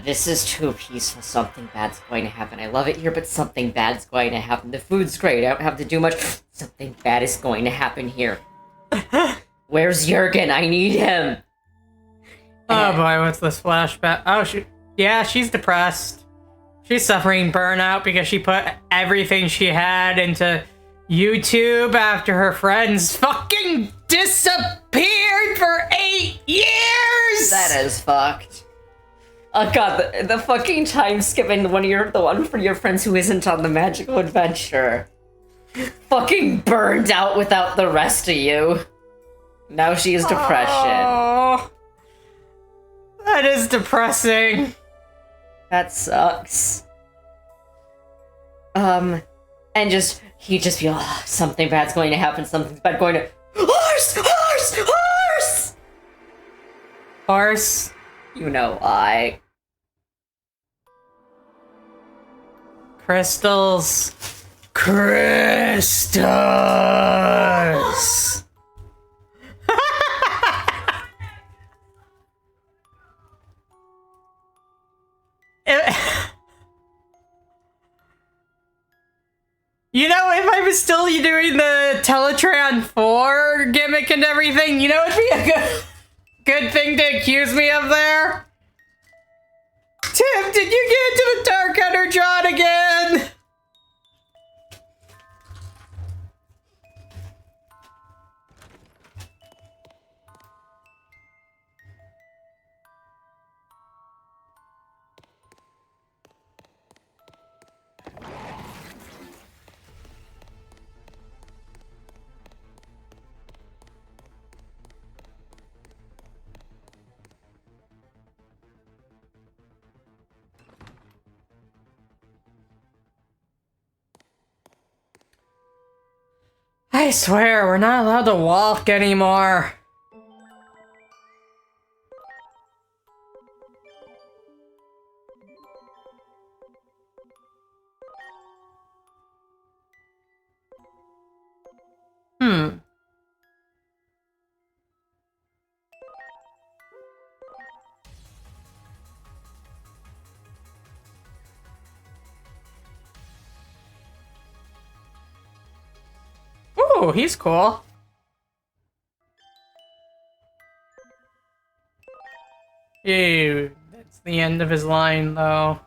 this is too peaceful, something bad's going to happen. I love it here, but something bad's going to happen. The food's great, I don't have to do much. Something bad is going to happen here. Where's Jurgen? I need him. Oh boy, what's this flashback? Oh, she's depressed. She's suffering burnout because she put everything she had into YouTube after her friends fucking disappeared for 8 years! That is fucked. Oh god, the fucking time skipping the one for your friends who isn't on the magical adventure. Fucking burned out without the rest of you. Now she is depression. Oh, that is depressing. That sucks. And he'd just be, oh, something bad's going to happen, something's bad going to... Horse! Horse! Horse! Horse? You know why. Crystals. Crystals! You know, if I was still doing the Teletran 4 gimmick and everything, you know it'd be a good thing to accuse me of there? Tim, did you get into the Dark Energon again? I swear, we're not allowed to walk anymore. Ooh, he's cool. Ew, that's the end of his line, though.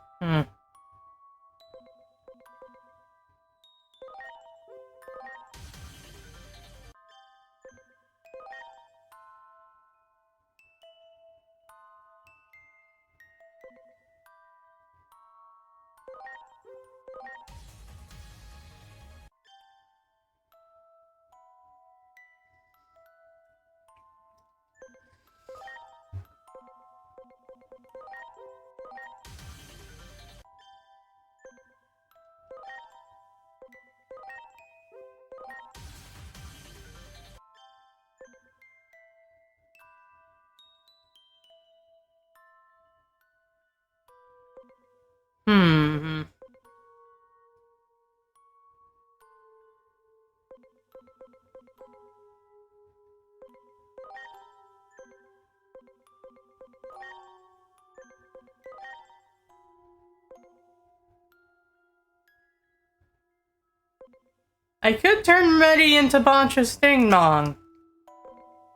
I could turn Medi into Ponchos Ding Dong.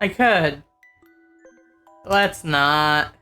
I could. Let's not.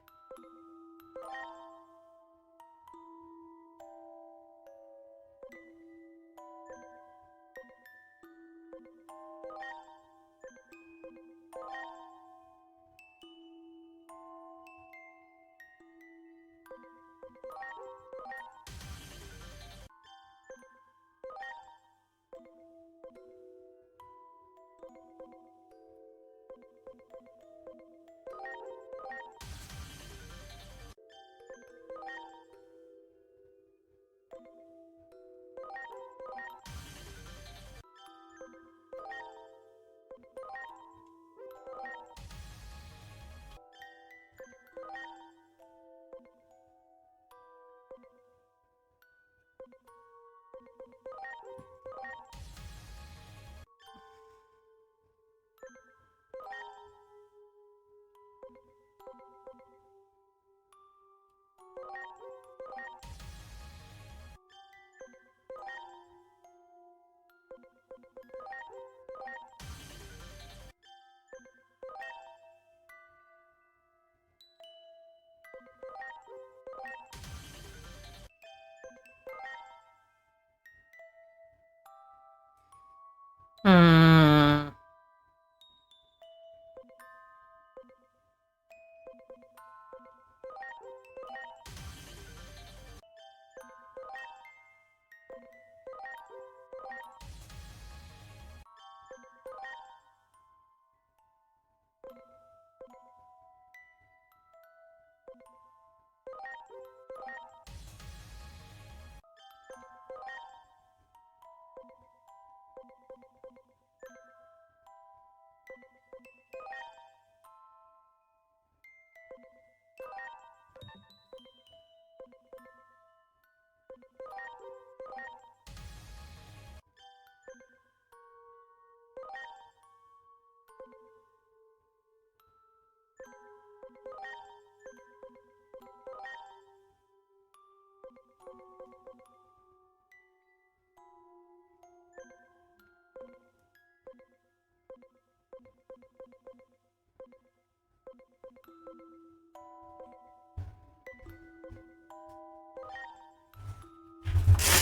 Hmm.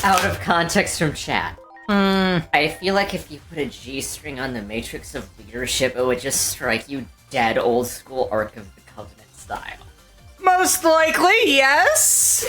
Out of context from chat. I feel like if you put a G-string on the Matrix of Leadership, it would just strike you dead old school Ark of the Covenant style. Most likely, yes.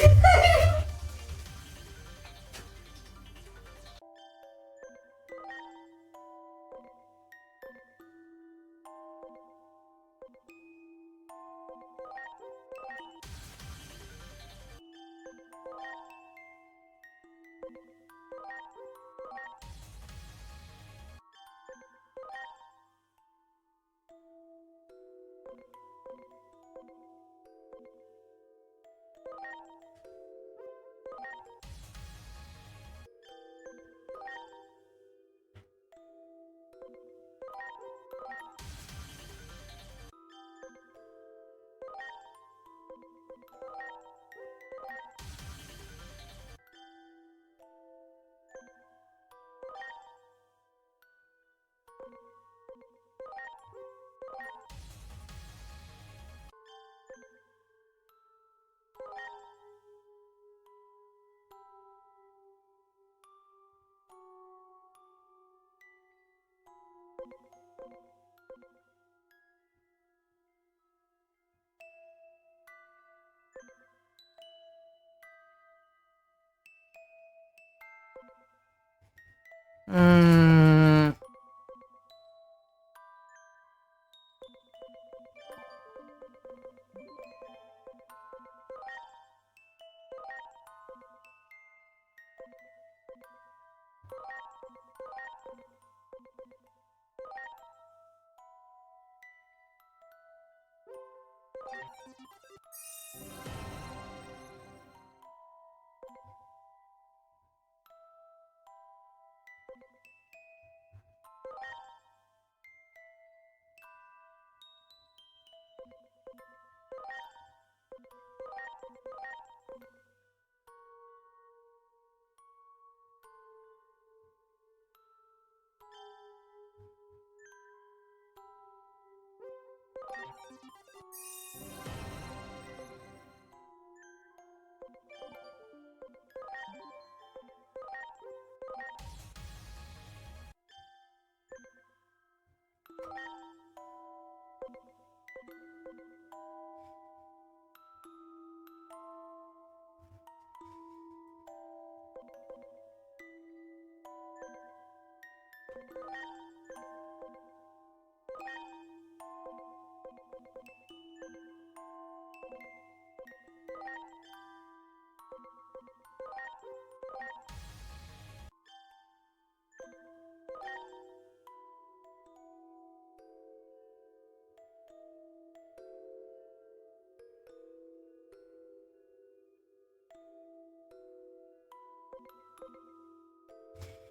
Hmm.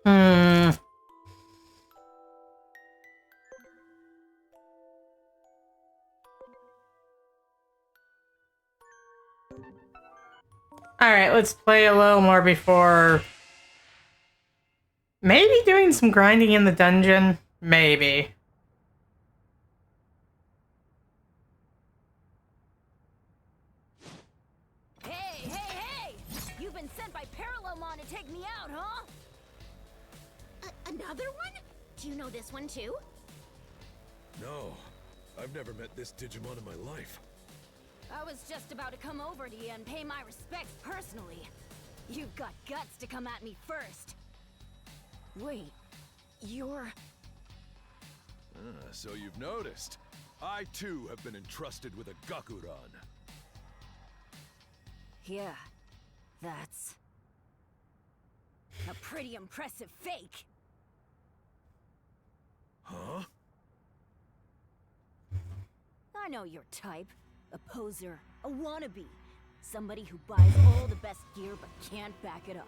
Hmm. Alright, let's play a little more before... Maybe doing some grinding in the dungeon? Maybe. Hey, hey, hey! You've been sent by Parallelmon to take me out, huh? Another one? Do you know this one too? No, I've never met this Digimon in my life. I was just about to come over to you and pay my respects personally. You've got guts to come at me first. Wait, you're... So you've noticed. I too have been entrusted with a Gaku-ran. Yeah, that's... a pretty impressive fake. Huh? I know your type. A poser, a wannabe. Somebody who buys all the best gear but can't back it up.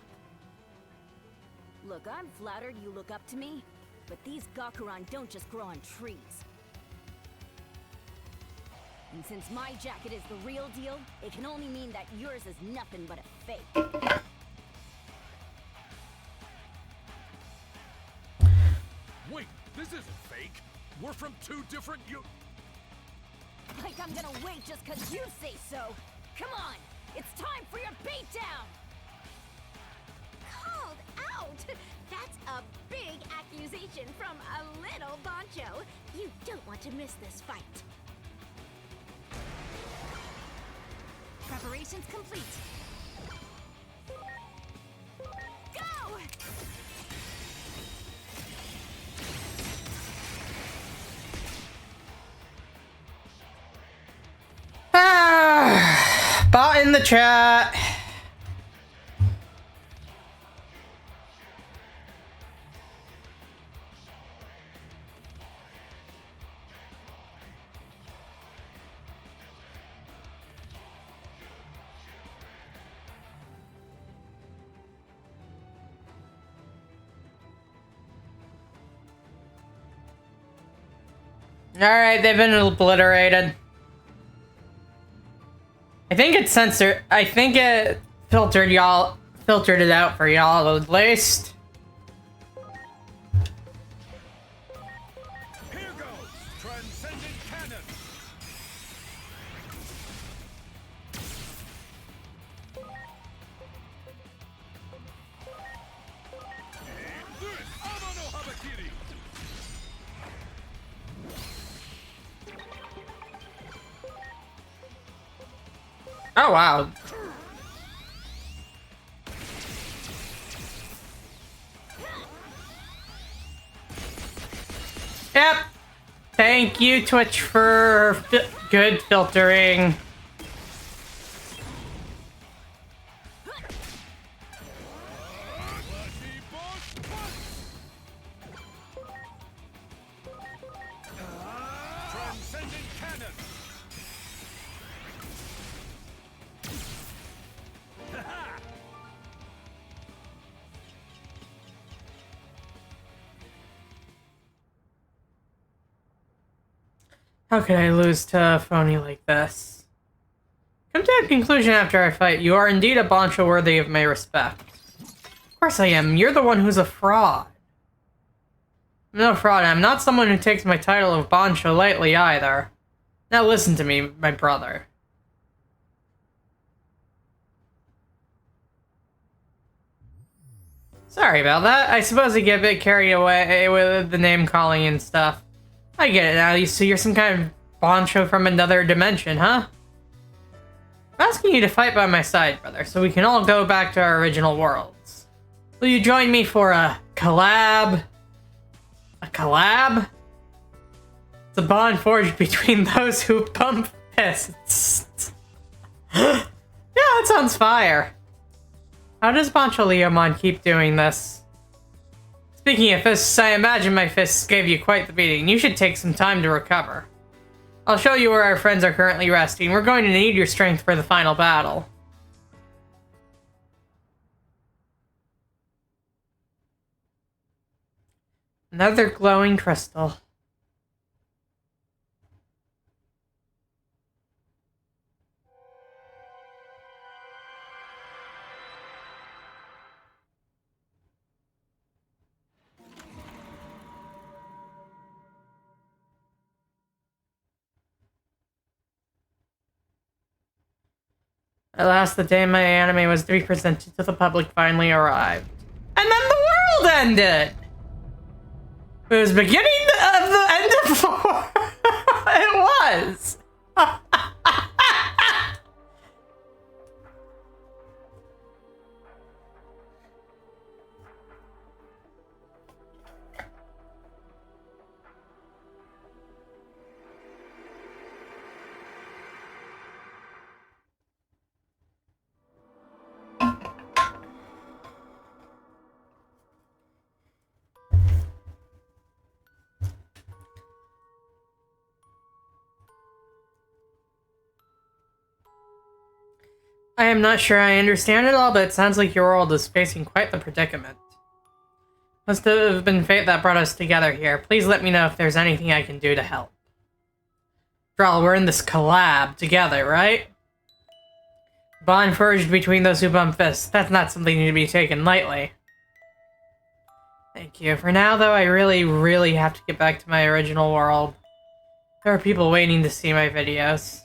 Look, I'm flattered you look up to me, but these Gaku-ran don't just grow on trees. And since my jacket is the real deal, it can only mean that yours is nothing but a fake. Wait, this isn't fake. We're from two different Like I'm gonna wait just cause you say so. Come on, it's time for your beatdown! Called out? That's a big accusation from a little Bancho. You don't want to miss this fight. Preparations complete. Go! Bot in the chat. Alright, they've been obliterated. I think it censored. I think it filtered it out for y'all at least. Here goes Transcendent Cannon. This Amano Habakiri. Oh wow. Yep. Thank you, Twitch, for good filtering. Transcendent Cannon. How could I lose to a phony like this? Come to a conclusion after I fight. You are indeed a Bancho worthy of my respect. Of course I am. You're the one who's a fraud. I'm no fraud. I'm not someone who takes my title of Bancho lightly either. Now listen to me, my brother. Sorry about that. I suppose I get a bit carried away with the name calling and stuff. I get it now. So you're some kind of Bancho from another dimension, huh? I'm asking you to fight by my side, brother, so we can all go back to our original worlds. Will you join me for a collab? collab? It's a bond forged between those who pump fists. Yeah, that sounds fire. How does Bancho-Leomon keep doing this? Speaking of fists, I imagine my fists gave you quite the beating. You should take some time to recover. I'll show you where our friends are currently resting. We're going to need your strength for the final battle. Another glowing crystal. At last, the day my anime was to be presented to the public finally arrived. And then the world ended! It was beginning of the end of the war. It was! I am not sure I understand it all, but it sounds like your world is facing quite the predicament. Must have been fate that brought us together here. Please let me know if there's anything I can do to help. After all, we're in this collab together, right? Bond forged between those who bump fists. That's not something to be taken lightly. Thank you. For now, though, I really have to get back to my original world. There are people waiting to see my videos.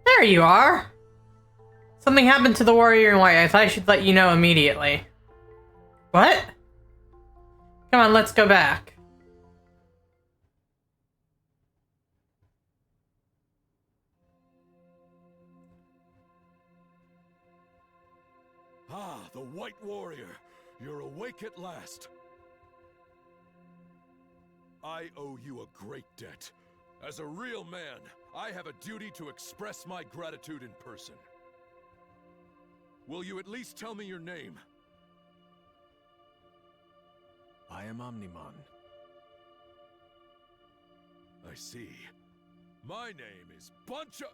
There you are! Something happened to the warrior in white. I thought I should let you know immediately. What? Come on, let's go back. Ah, the White Warrior. You're awake at last. I owe you a great debt. As a real man, I have a duty to express my gratitude in person. Will you at least tell me your name? I am Omnimon. I see. My name is Bancho...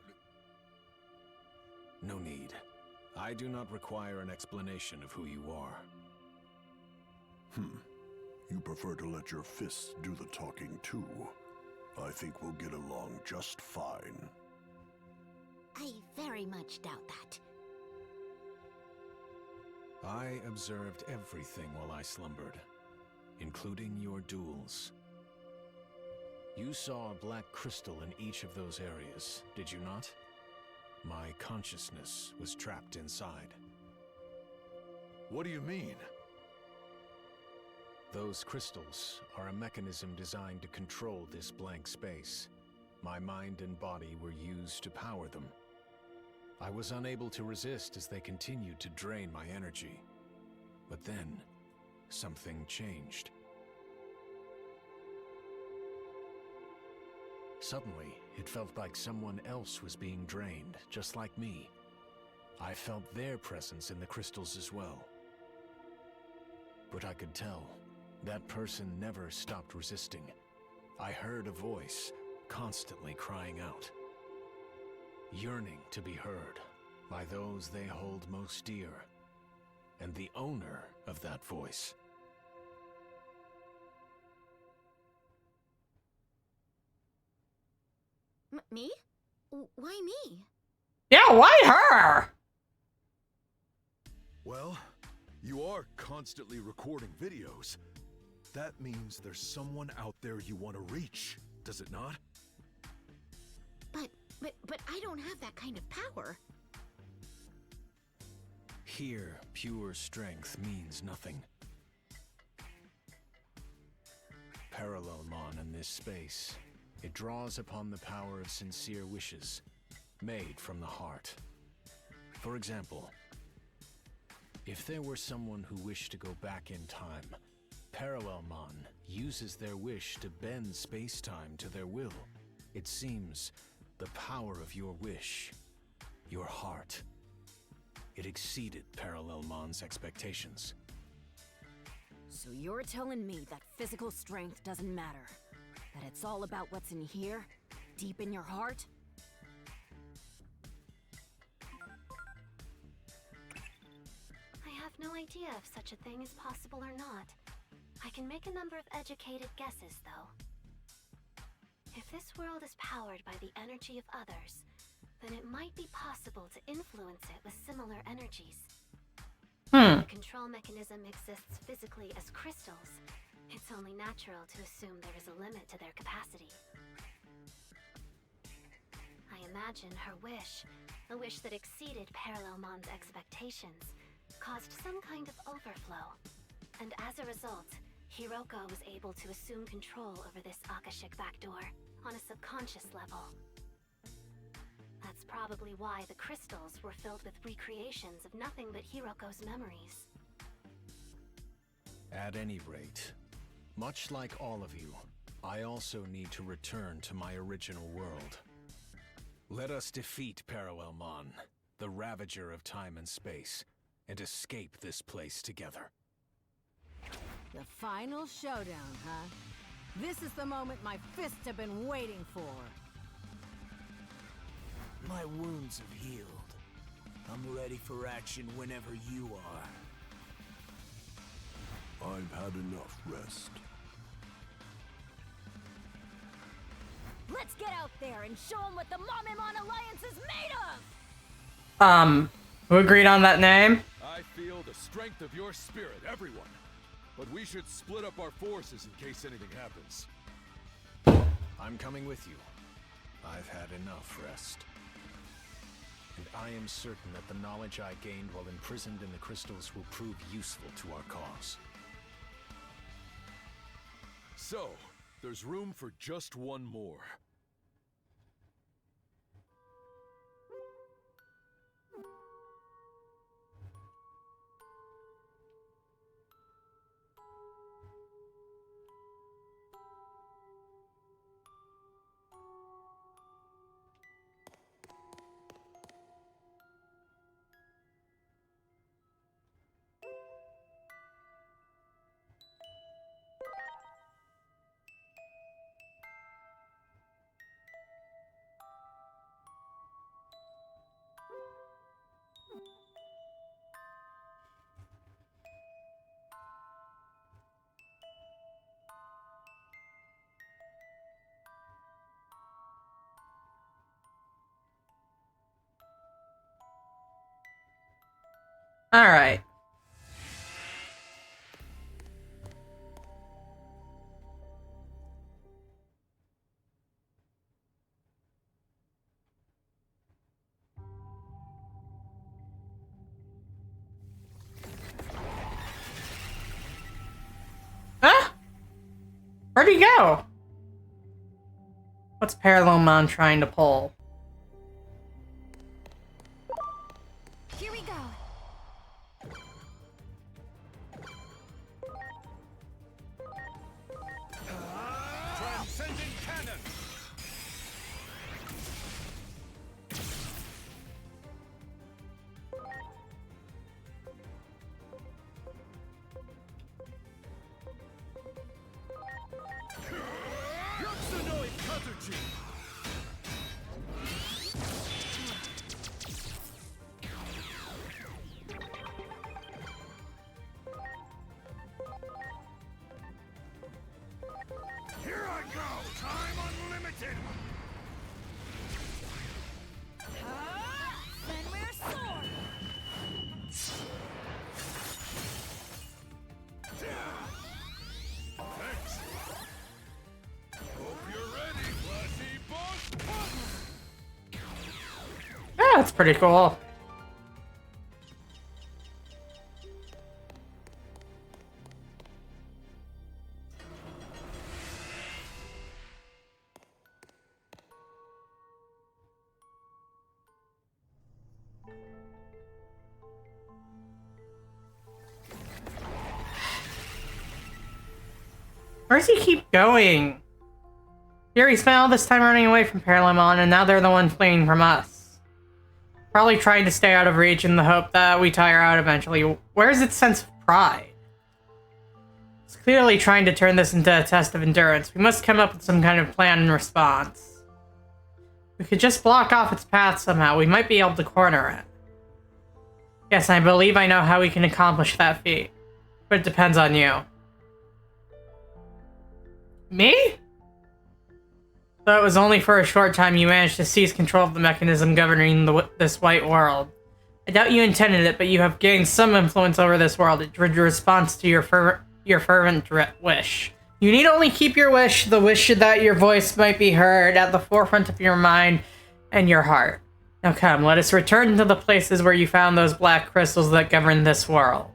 No need. I do not require an explanation of who you are. You prefer to let your fists do the talking too. I think we'll get along just fine. I very much doubt that. I observed everything while I slumbered, including your duels. You saw a black crystal in each of those areas, did you not? My consciousness was trapped inside. What do you mean? Those crystals are a mechanism designed to control this blank space. My mind and body were used to power them. I was unable to resist as they continued to drain my energy. But then, something changed. Suddenly, it felt like someone else was being drained, just like me. I felt their presence in the crystals as well. But I could tell, that person never stopped resisting. I heard a voice, constantly crying out. Yearning to be heard by those they hold most dear. And the owner of that voice. Me? Why me? Yeah, why her? Well, you are constantly recording videos. That means there's someone out there you want to reach, does it not? But I don't have that kind of power. Here, pure strength means nothing. Parallelmon in this space. It draws upon the power of sincere wishes, made from the heart. For example, if there were someone who wished to go back in time, Parallelmon uses their wish to bend space-time to their will. It seems the power of your wish, your heart, it exceeded Parallelmon's expectations. So you're telling me that physical strength doesn't matter? That it's all about what's in here? Deep in your heart? I have no idea if such a thing is possible or not. I can make a number of educated guesses, though. If this world is powered by the energy of others, then it might be possible to influence it with similar energies. The control mechanism exists physically as crystals. It's only natural to assume there is a limit to their capacity. I imagine her wish, a wish that exceeded Parallelmon's expectations, caused some kind of overflow. And as a result, Hiroko was able to assume control over this Akashic backdoor on a subconscious level. That's probably why the crystals were filled with recreations of nothing but Hiroko's memories. At any rate, much like all of you, I also need to return to my original world. Let us defeat Parallelmon, the Ravager of time and space, and escape this place together. The final showdown, huh? This is the moment my fists have been waiting for. My wounds have healed. I'm ready for action whenever you are. I've had enough rest. Let's get out there and show them what the Mamemon Alliance is made of! Who agreed on that name? I feel the strength of your spirit, everyone. But we should split up our forces in case anything happens. I'm coming with you. I've had enough rest. And I am certain that the knowledge I gained while imprisoned in the crystals will prove useful to our cause. So, there's room for just one more. All right. Huh? Where'd he go? What's Parallelmon trying to pull? Here we go. Transcendent cannon! Yotsunoi Kazuchi! Here I go! Time unlimited! Fenrir's sword. Thanks! Hope you're ready, classy boss! Yeah, that's pretty cool. Where's he keep going? Here, he spent all this time running away from Paralemon, and now they're the one fleeing from us. Probably trying to stay out of reach in the hope that we tire out eventually. Where's its sense of pride? It's clearly trying to turn this into a test of endurance. We must come up with some kind of plan and response. We could just block off its path somehow. We might be able to corner it. Yes, I believe I know how we can accomplish that feat. But it depends on you. Me? Though it was only for a short time you managed to seize control of the mechanism governing this white world. I doubt you intended it, but you have gained some influence over this world. It drew your response to your fervent wish. You need only keep your wish, the wish that your voice might be heard, at the forefront of your mind and your heart. Now come, let us return to the places where you found those black crystals that govern this world.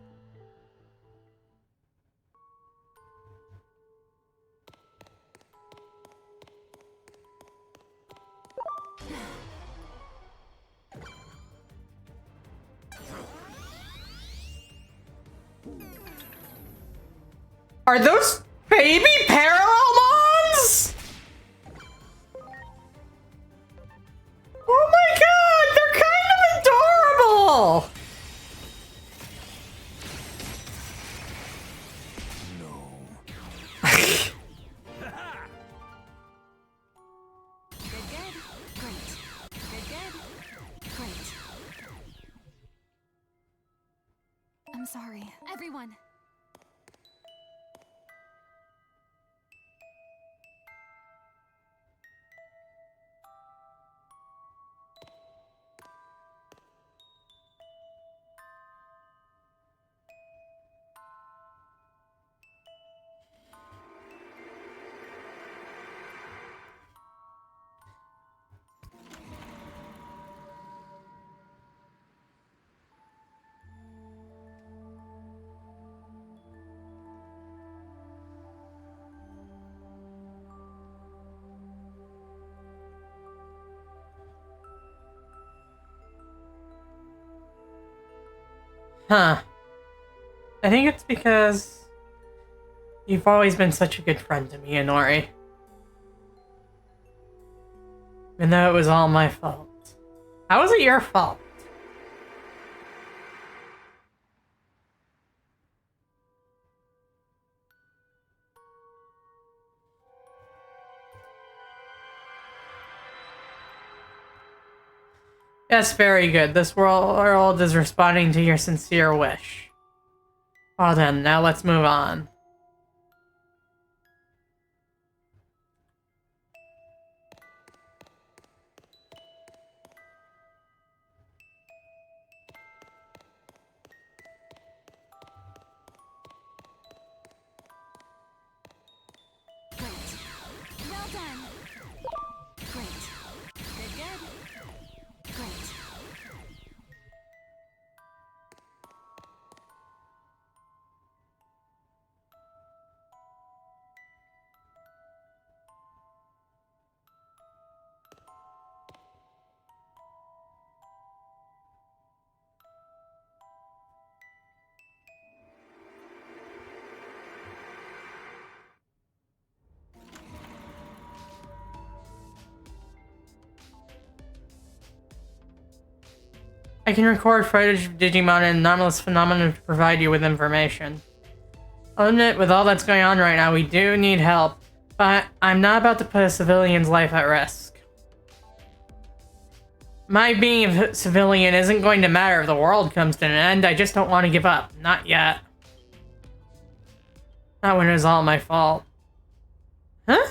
Are those baby Parallelmons? Oh my god, they're kind of adorable! I'm sorry, everyone. Huh. I think it's because you've always been such a good friend to me, Inori. Even though it was all my fault. How was it your fault? Yes, very good. This world is responding to your sincere wish. Well then, now let's move on. Well done. Great. Good. Great. I can record footage of Digimon and anomalous phenomena to provide you with information. I'll admit, with all that's going on right now, we do need help, but I'm not about to put a civilian's life at risk. My being a civilian isn't going to matter if the world comes to an end. I just don't want to give up. Not yet. Not when it was all my fault. Huh?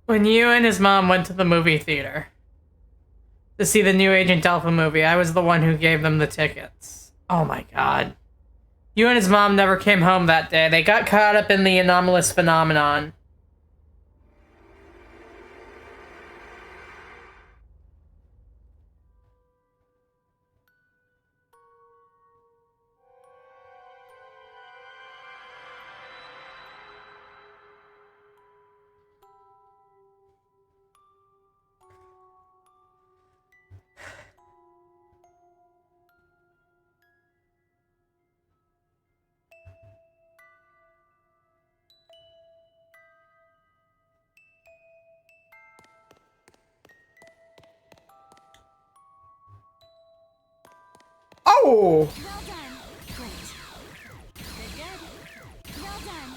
When you and his mom went to the movie theater to see the new Agent Alpha movie, I was the one who gave them the tickets. Oh my god. You and his mom never came home that day. They got caught up in the anomalous phenomenon. Oh! Well done. Great. Good, good. Well done.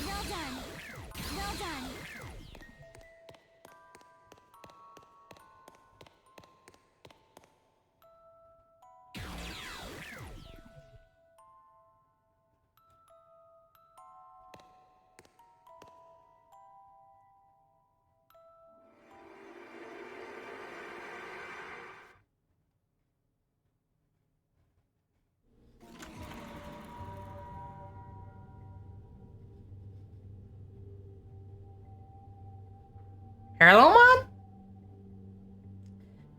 Well done. Well done. Parallelmon?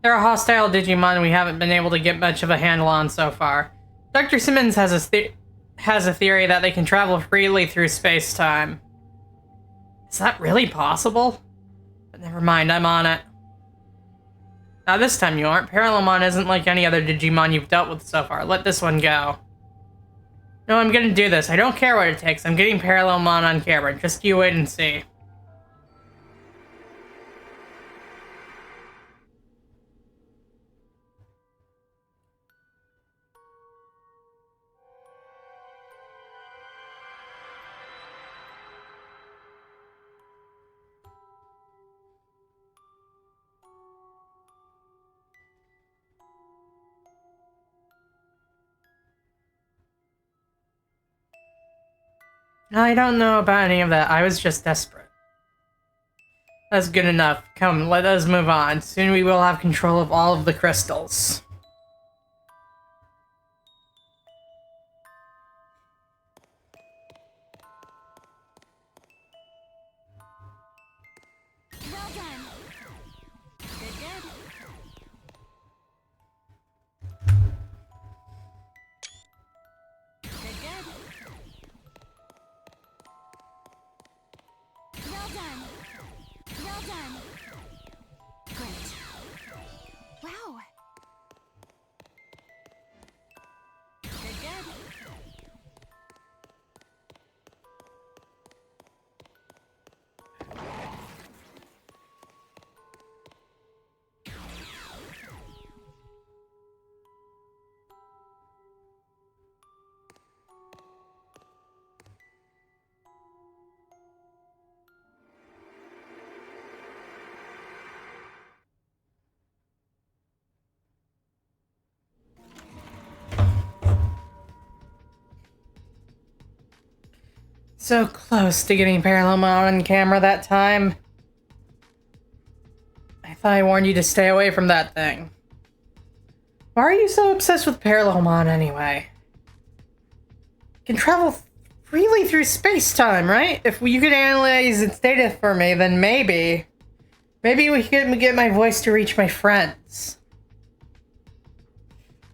They're a hostile Digimon we haven't been able to get much of a handle on so far. Dr. Simmons has a theory that they can travel freely through space-time. Is that really possible? But never mind, I'm on it. Now this time you aren't. Parallelmon isn't like any other Digimon you've dealt with so far. Let this one go. No, I'm gonna do this. I don't care what it takes. I'm getting Parallelmon on camera. Just you wait and see. I don't know about any of that. I was just desperate. That's good enough. Come, let us move on. Soon we will have control of all of the crystals. Well done. Good, good. Good, good. Well done. Well done. Great. Wow. Good, good. So close to getting Parallelmon on camera that time. I thought I warned you to stay away from that thing. Why are you so obsessed with Parallelmon anyway? Can travel freely through space-time, right? If you could analyze its data for me, then maybe we could get my voice to reach my friends.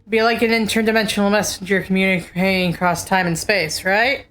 Be like an interdimensional messenger communicating across time and space, right?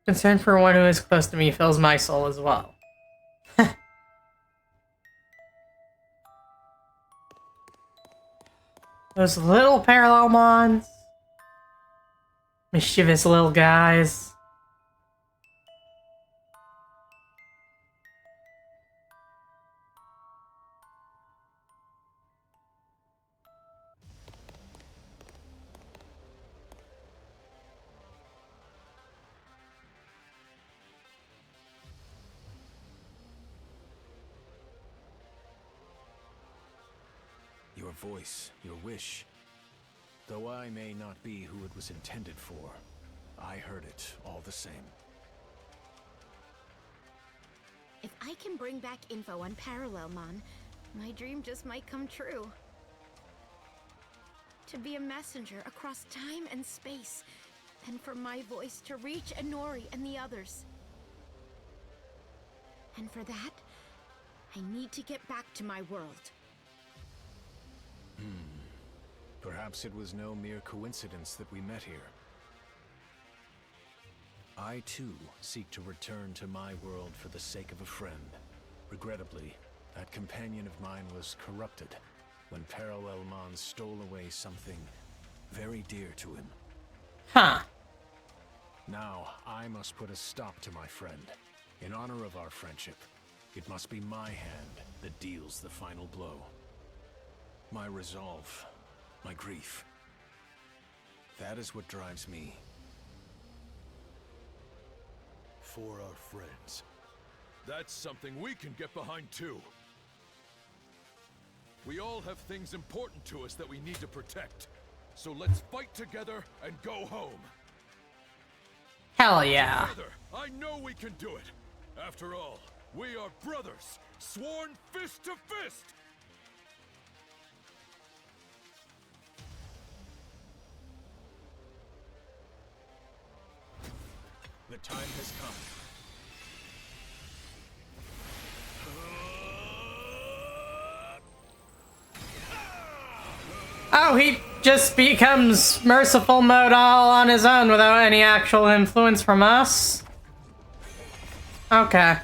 Concern for one who is close to me fills my soul as well. Those little Parallelmons. Mischievous little guys. Your voice, your wish. Though I may not be who it was intended for, I heard it all the same. If I can bring back info on Parallelmon, my dream just might come true. To be a messenger across time and space, and for my voice to reach Inori and the others. And for that, I need to get back to my world. Perhaps it was no mere coincidence that we met here. I too seek to return to my world for the sake of a friend. Regrettably, that companion of mine was corrupted when Parallelmon stole away something very dear to him. Huh. Now, I must put a stop to my friend. In honor of our friendship, it must be my hand that deals the final blow. My resolve, my grief. That is what drives me. For our friends. That's something we can get behind too. We all have things important to us that we need to protect. So let's fight together and go home. Hell yeah. Together, I know we can do it. After all, we are brothers, sworn fist to fist. The time has come. Oh, he just becomes merciful mode all on his own without any actual influence from us? Okay.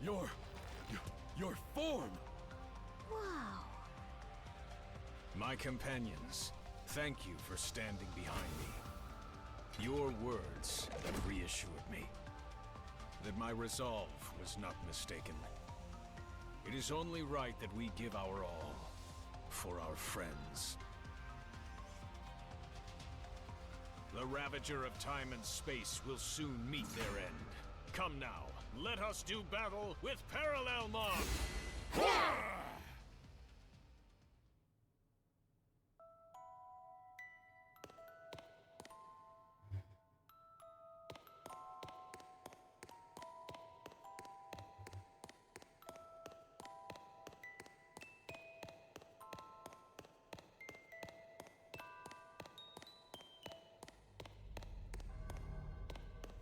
Your form. Wow. My companions, thank you for standing behind me. Your words have reassured me that my resolve was not mistaken. It is only right that we give our all for our friends. The Ravager of time and space will soon meet their end. Come now, let us do battle with Parallelmon!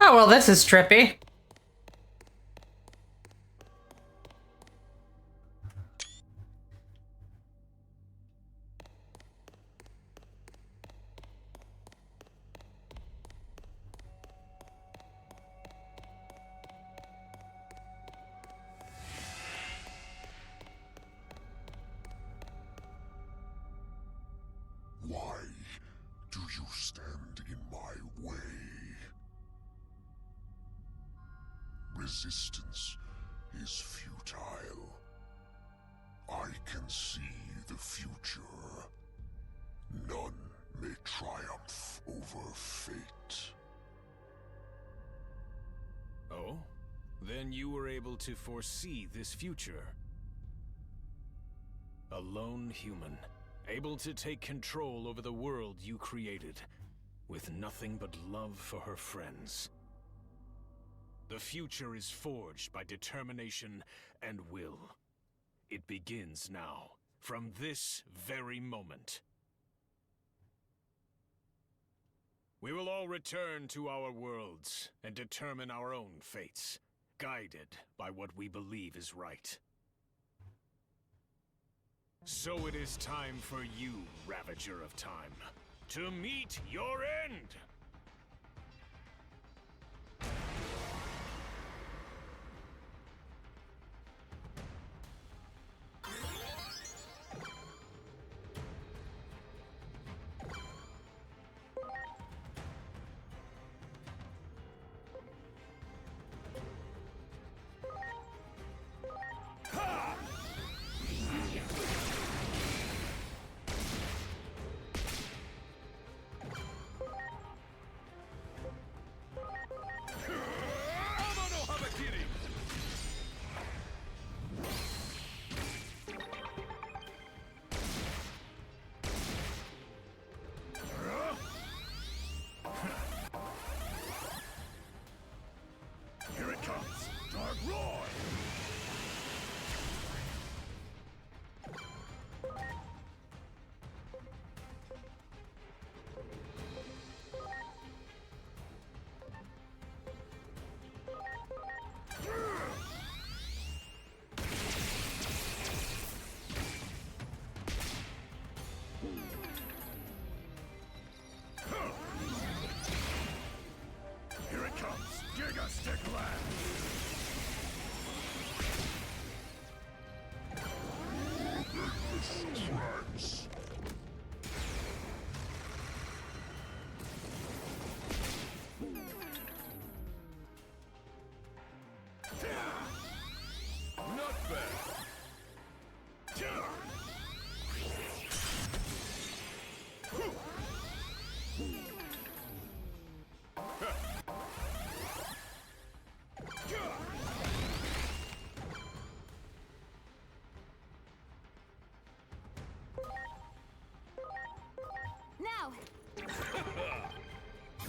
Oh, well, this is trippy. Why do you stand in my way? Resistance is futile. I can see the future. None may triumph over fate. Oh? Then you were able to foresee this future. A lone human, able to take control over the world you created, with nothing but love for her friends. The future is forged by determination and will. It begins now, from this very moment. We will all return to our worlds and determine our own fates, guided by what we believe is right. So it is time for you, Ravager of Time, to meet your end!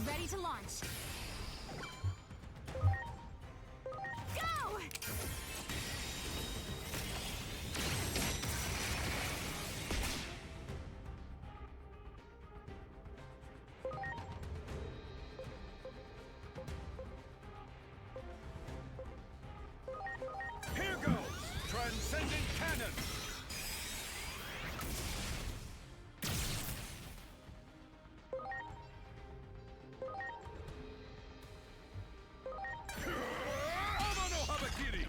Ready to launch. Go! Here goes! Transcendent Cannon! Amano Habakiri!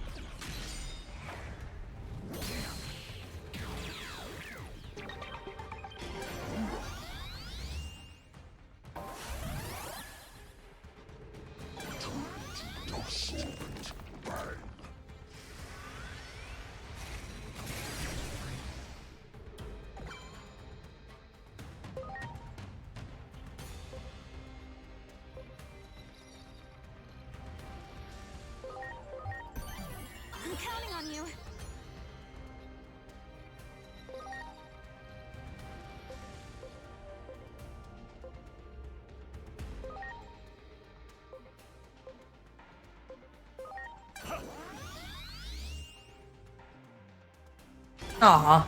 I'm counting on you. Aw.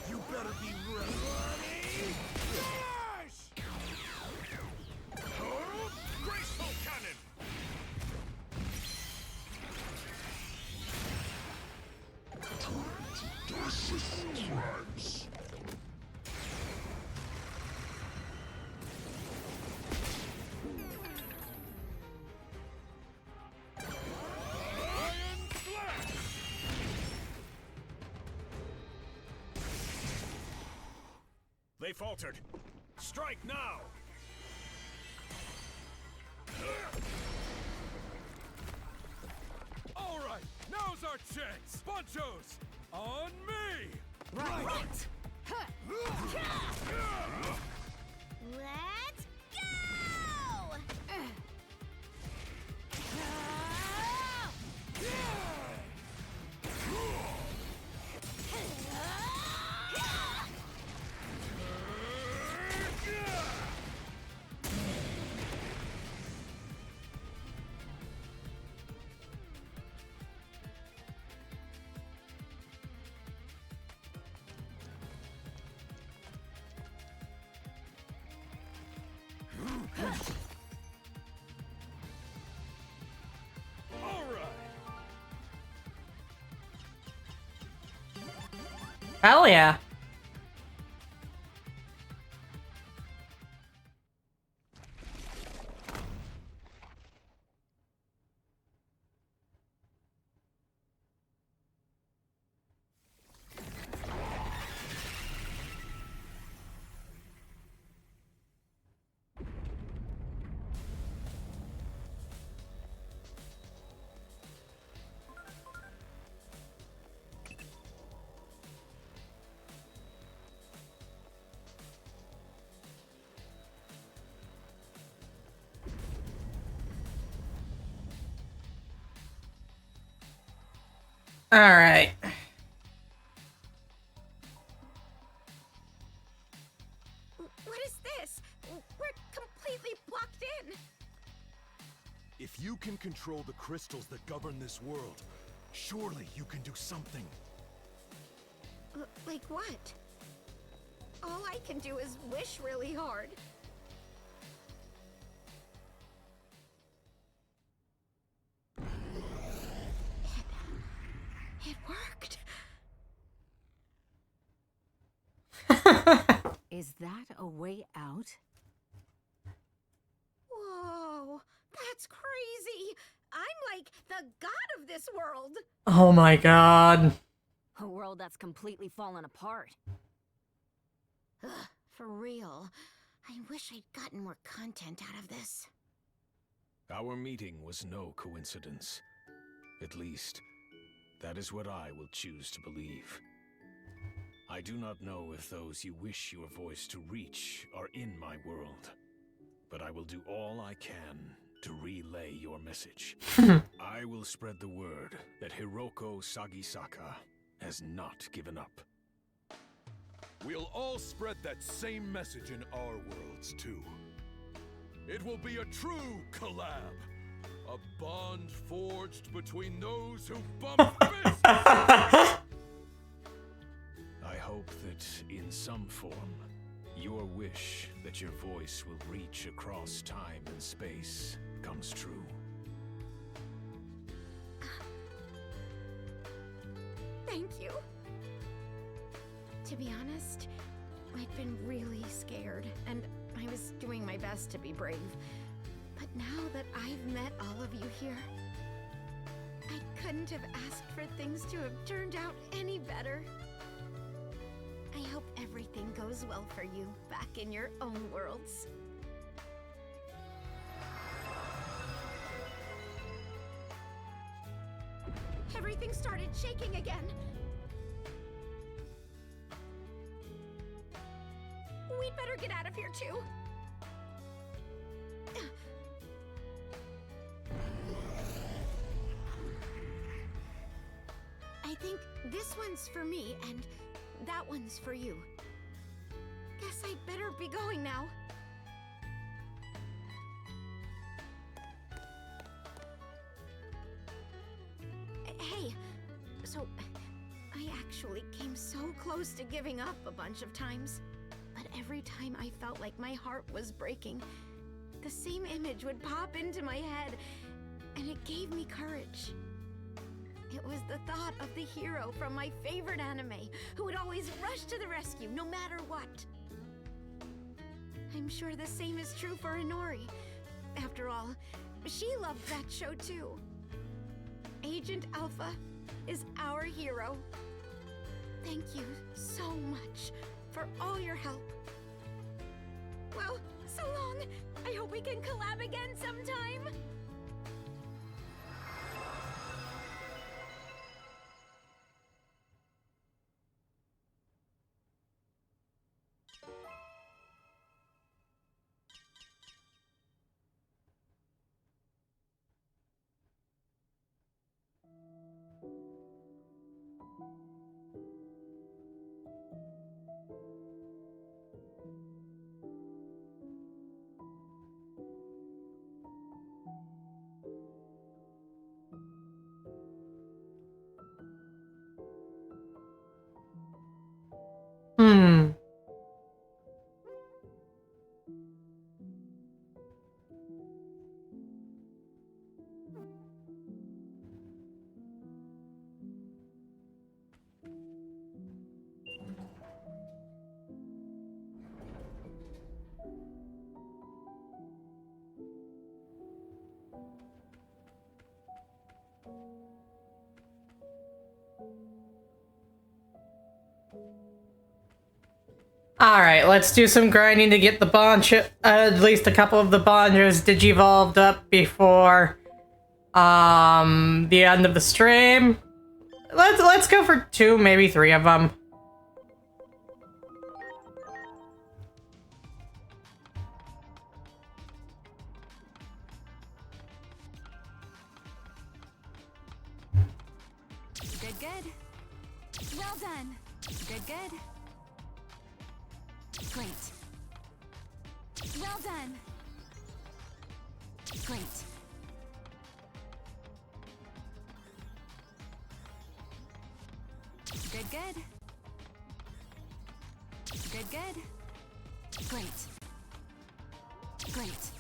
You better be ready. Flash! Graceful Cannon! Iron Slash! They faltered. Strike now! All right, now's our chance. Bunchos, on me. Right. Let's go! All right. Hell yeah. All right. What is this? We're completely blocked in. If you can control the crystals that govern this world, surely you can do something. Like what? All I can do is wish really hard. It worked. Is that a way out? Whoa, that's crazy. I'm like the god of this world. Oh my god. A world that's completely fallen apart. Ugh, for real. I wish I'd gotten more content out of this. Our meeting was no coincidence. At least, that is what I will choose to believe. I do not know if those you wish your voice to reach are in my world, but I will do all I can to relay your message. I will spread the word that Hiroko Sagisaka has not given up. We'll all spread that same message in our worlds, too. It will be a true collab. A bond forged between those who bump fists. I hope that, in some form, your wish that your voice will reach across time and space comes true. Thank you. To be honest, I'd been really scared, and I was doing my best to be brave. But now that I've met all of you here, I couldn't have asked for things to have turned out any better. I hope everything goes well for you back in your own worlds. Everything started shaking again. We'd better get out of here too. I think this one's for me and that one's for you. Guess I'd better be going now. Hey, so I actually came so close to giving up a bunch of times. But every time I felt like my heart was breaking, the same image would pop into my head, and it gave me courage. It was the thought of the hero from my favorite anime, who would always rush to the rescue no matter what. I'm sure the same is true for Inori. After all, she loved that show too. Agent Alpha is our hero. Thank you so much for all your help. Well, so long. I hope we can collab again sometime. Hmm. Alright, let's do some grinding to get the at least a couple of the Bonjos digivolved up before the end of the stream. Let's go for 2, maybe 3 of them. Good, good. Well done. Good, good. Great. Well done. Great. Good, good. Good, good. Great. Great.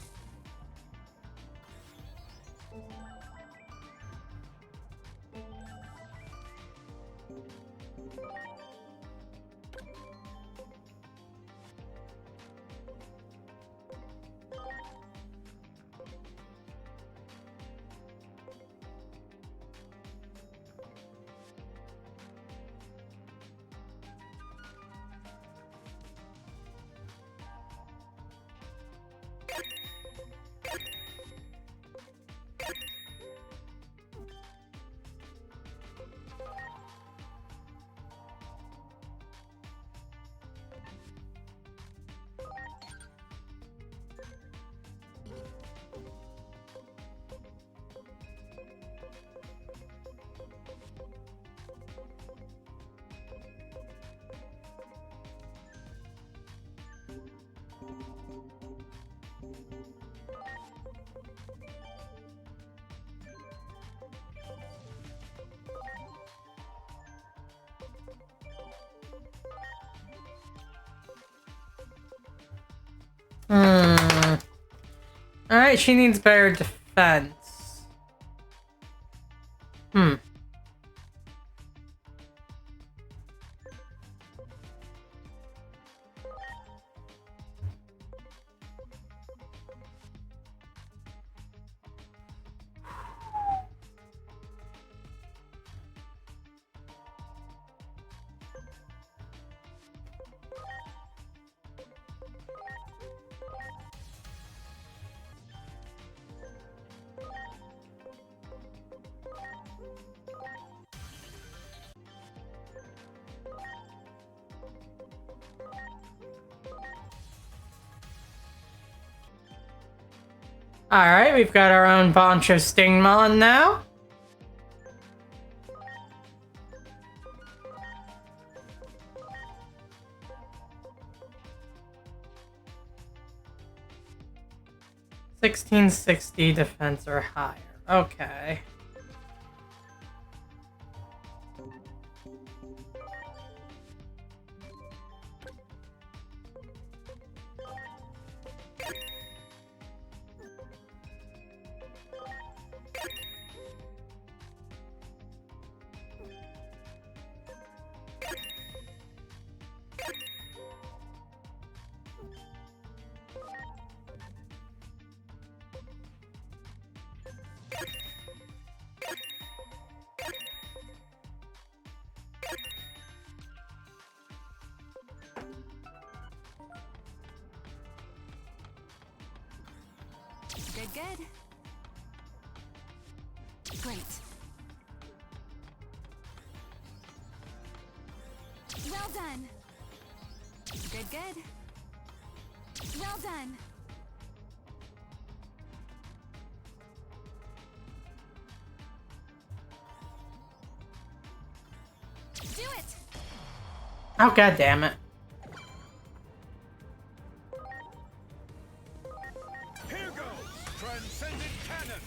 Alright, she needs better defense. Alright, we've got our own Bancho Stingmon now. $1660 defense or higher. Okay. Good. Great. Well done. Good. Well done. Do it. Oh, god damn it. Here goes! Transcendent Cannon!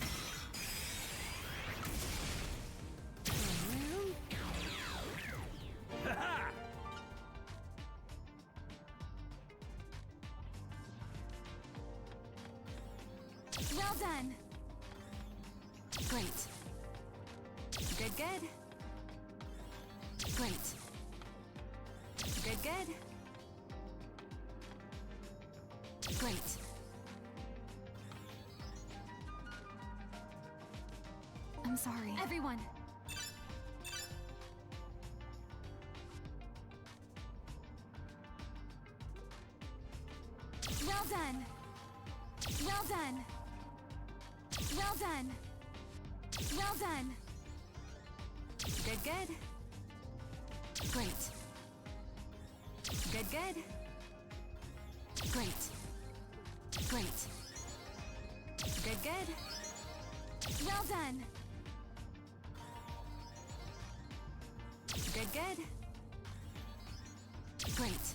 Well done. Great. Good. Great. Good. Great. I'm sorry. Everyone. Well done. Well done. Well done. Well done. Good. Great. Good. Great. Great. Good. Well done. Good. Great.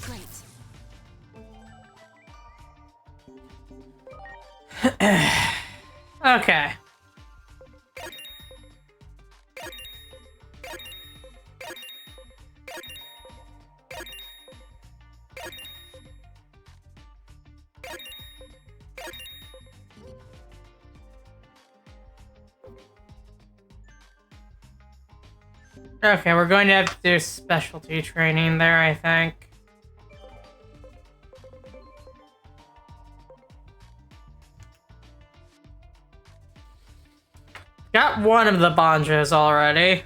Great. Okay. Okay, we're going to have to do specialty training there, I think. Got one of the Banjos already.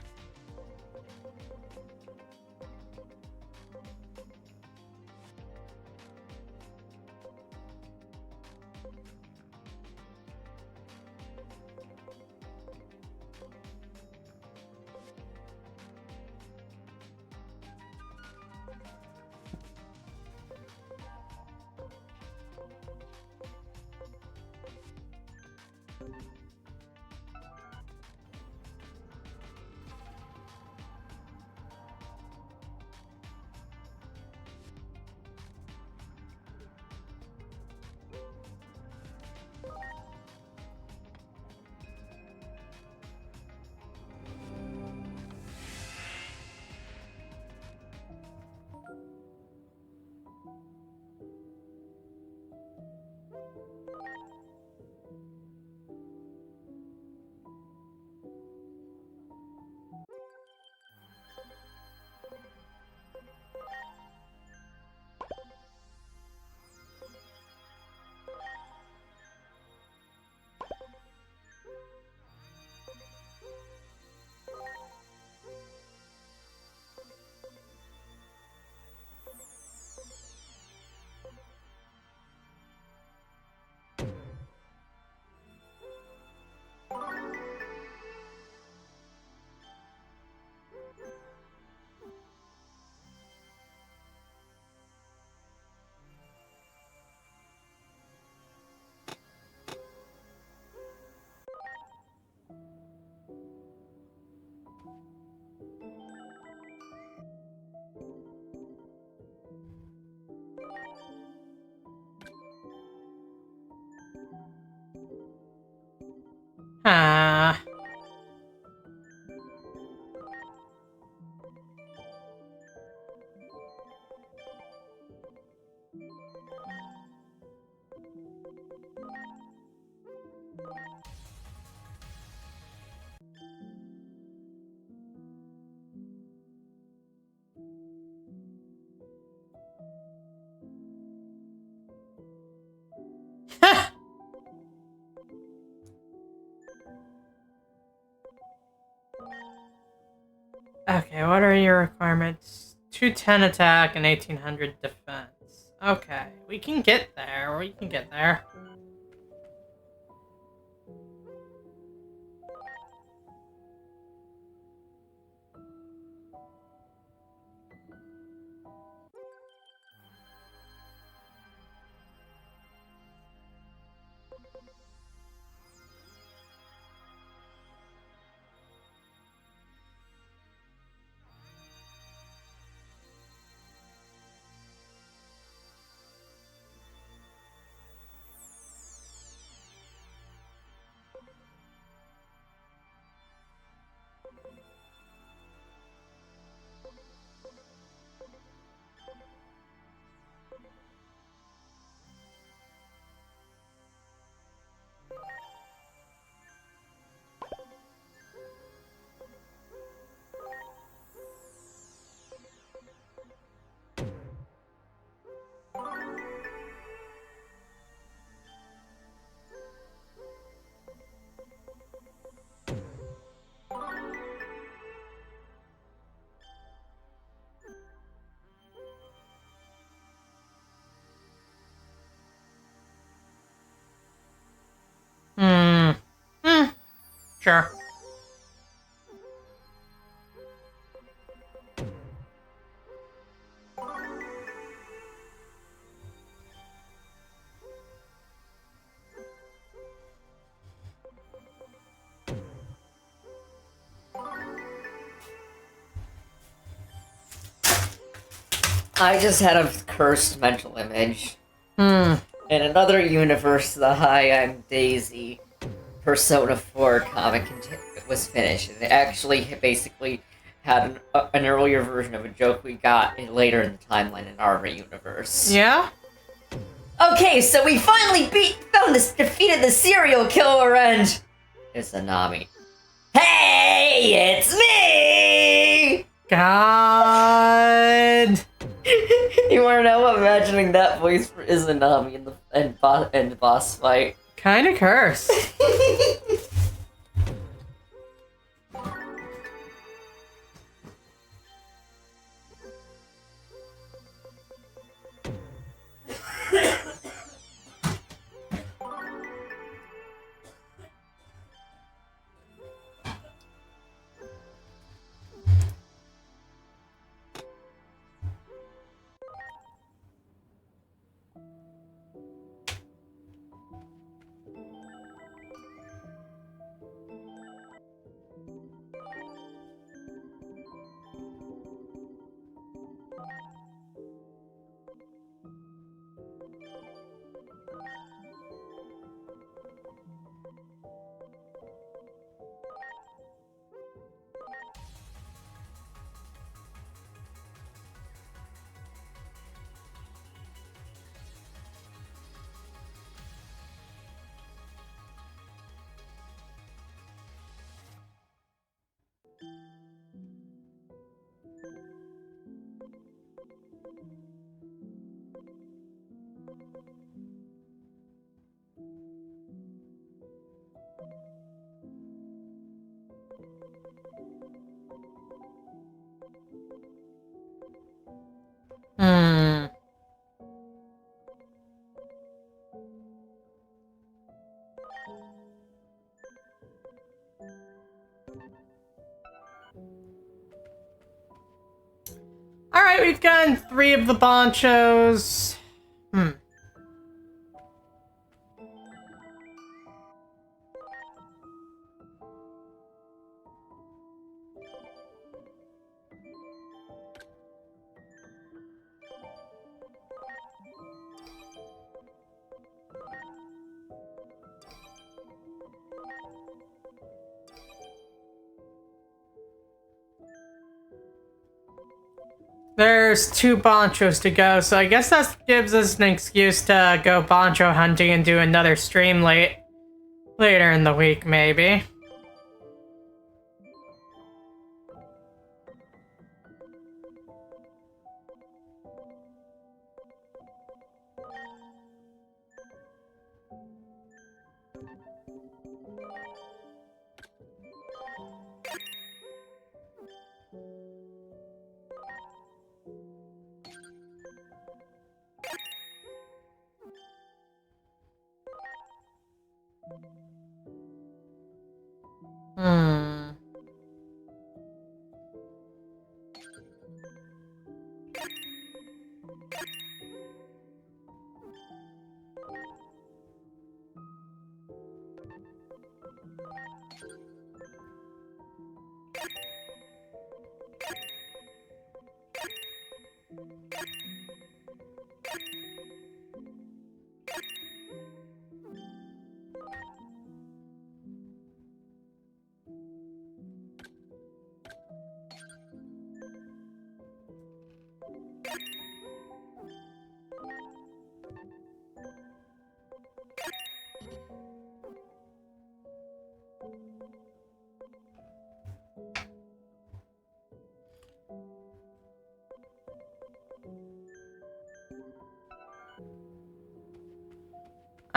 Ah. Okay, what are your requirements? 210 attack and 1800 defense. Okay, we can get there. We can get there. Hmm. Sure. I just had a cursed mental image. Hmm. In another universe, the Hi, I'm Daisy Persona 4 comic was finished. And it actually basically had an earlier version of a joke we got later in the timeline in our universe. Yeah? Okay, so we finally defeated the serial killer and... It's Anami. Hey, it's me! God. You wanna know? I'm imagining that voice for Izanami in the boss fight. Kinda cursed. Hmm. Alright, we've gotten 3 of the bonchos. Hmm. There's 2 Bonchos to go, so I guess that gives us an excuse to go Boncho hunting and do another stream later in the week, maybe. Hmm.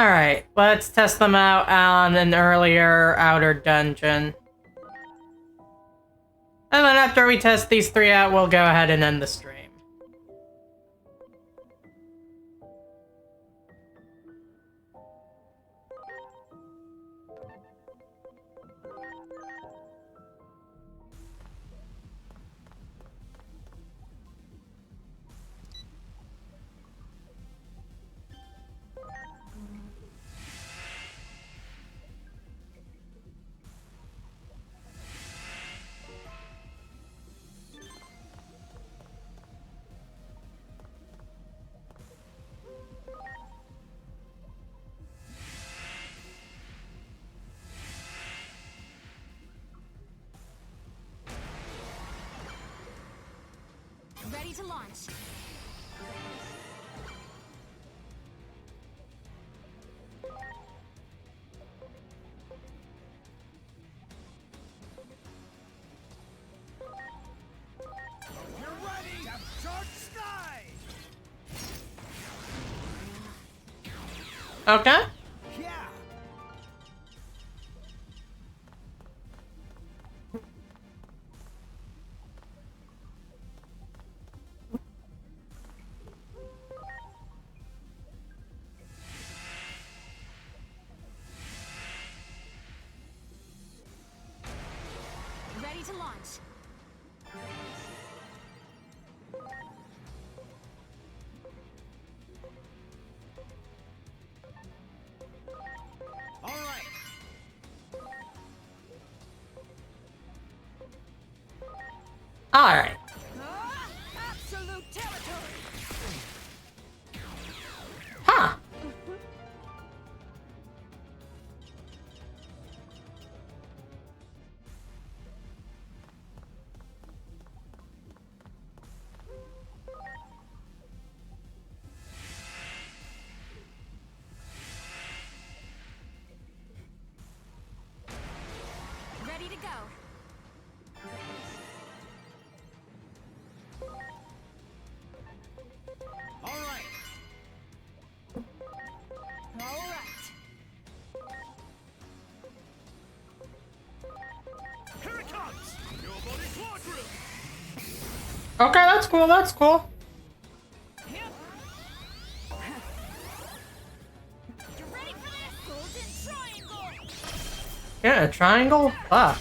Alright, let's test them out on an earlier outer dungeon. And then after we test these 3 out, we'll go ahead and end the stream. Ready to launch. You're ready to charge sky! Okay. Yeah! Ready to launch. All right. Alright. Absolute territory. Huh. Ready to go. All right. All right. Here it comes! Nobody claw drill! Okay, that's cool, that's cool. You ready for this? Golden triangle. Yeah, a triangle? Fuck.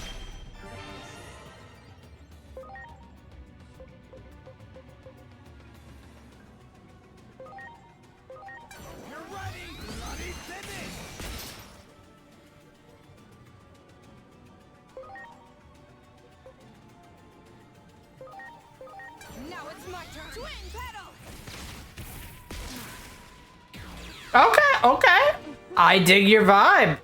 You're ready! Bloody finish! Now it's my turn. Twin pedal. Okay, okay. I dig your vibe.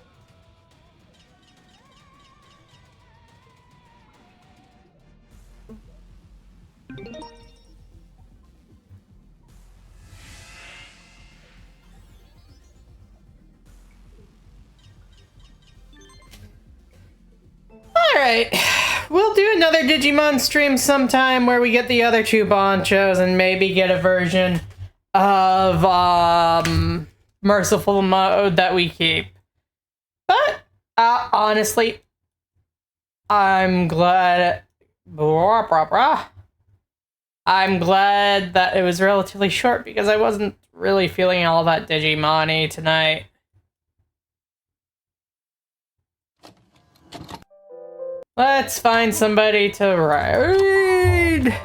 Alright. We'll do another Digimon stream sometime where we get the other two Bonchos and maybe get a version of Merciful Mode that we keep. But honestly, I'm glad I'm glad that it was relatively short because I wasn't really feeling all that Digimon-y tonight. Let's find somebody to raid.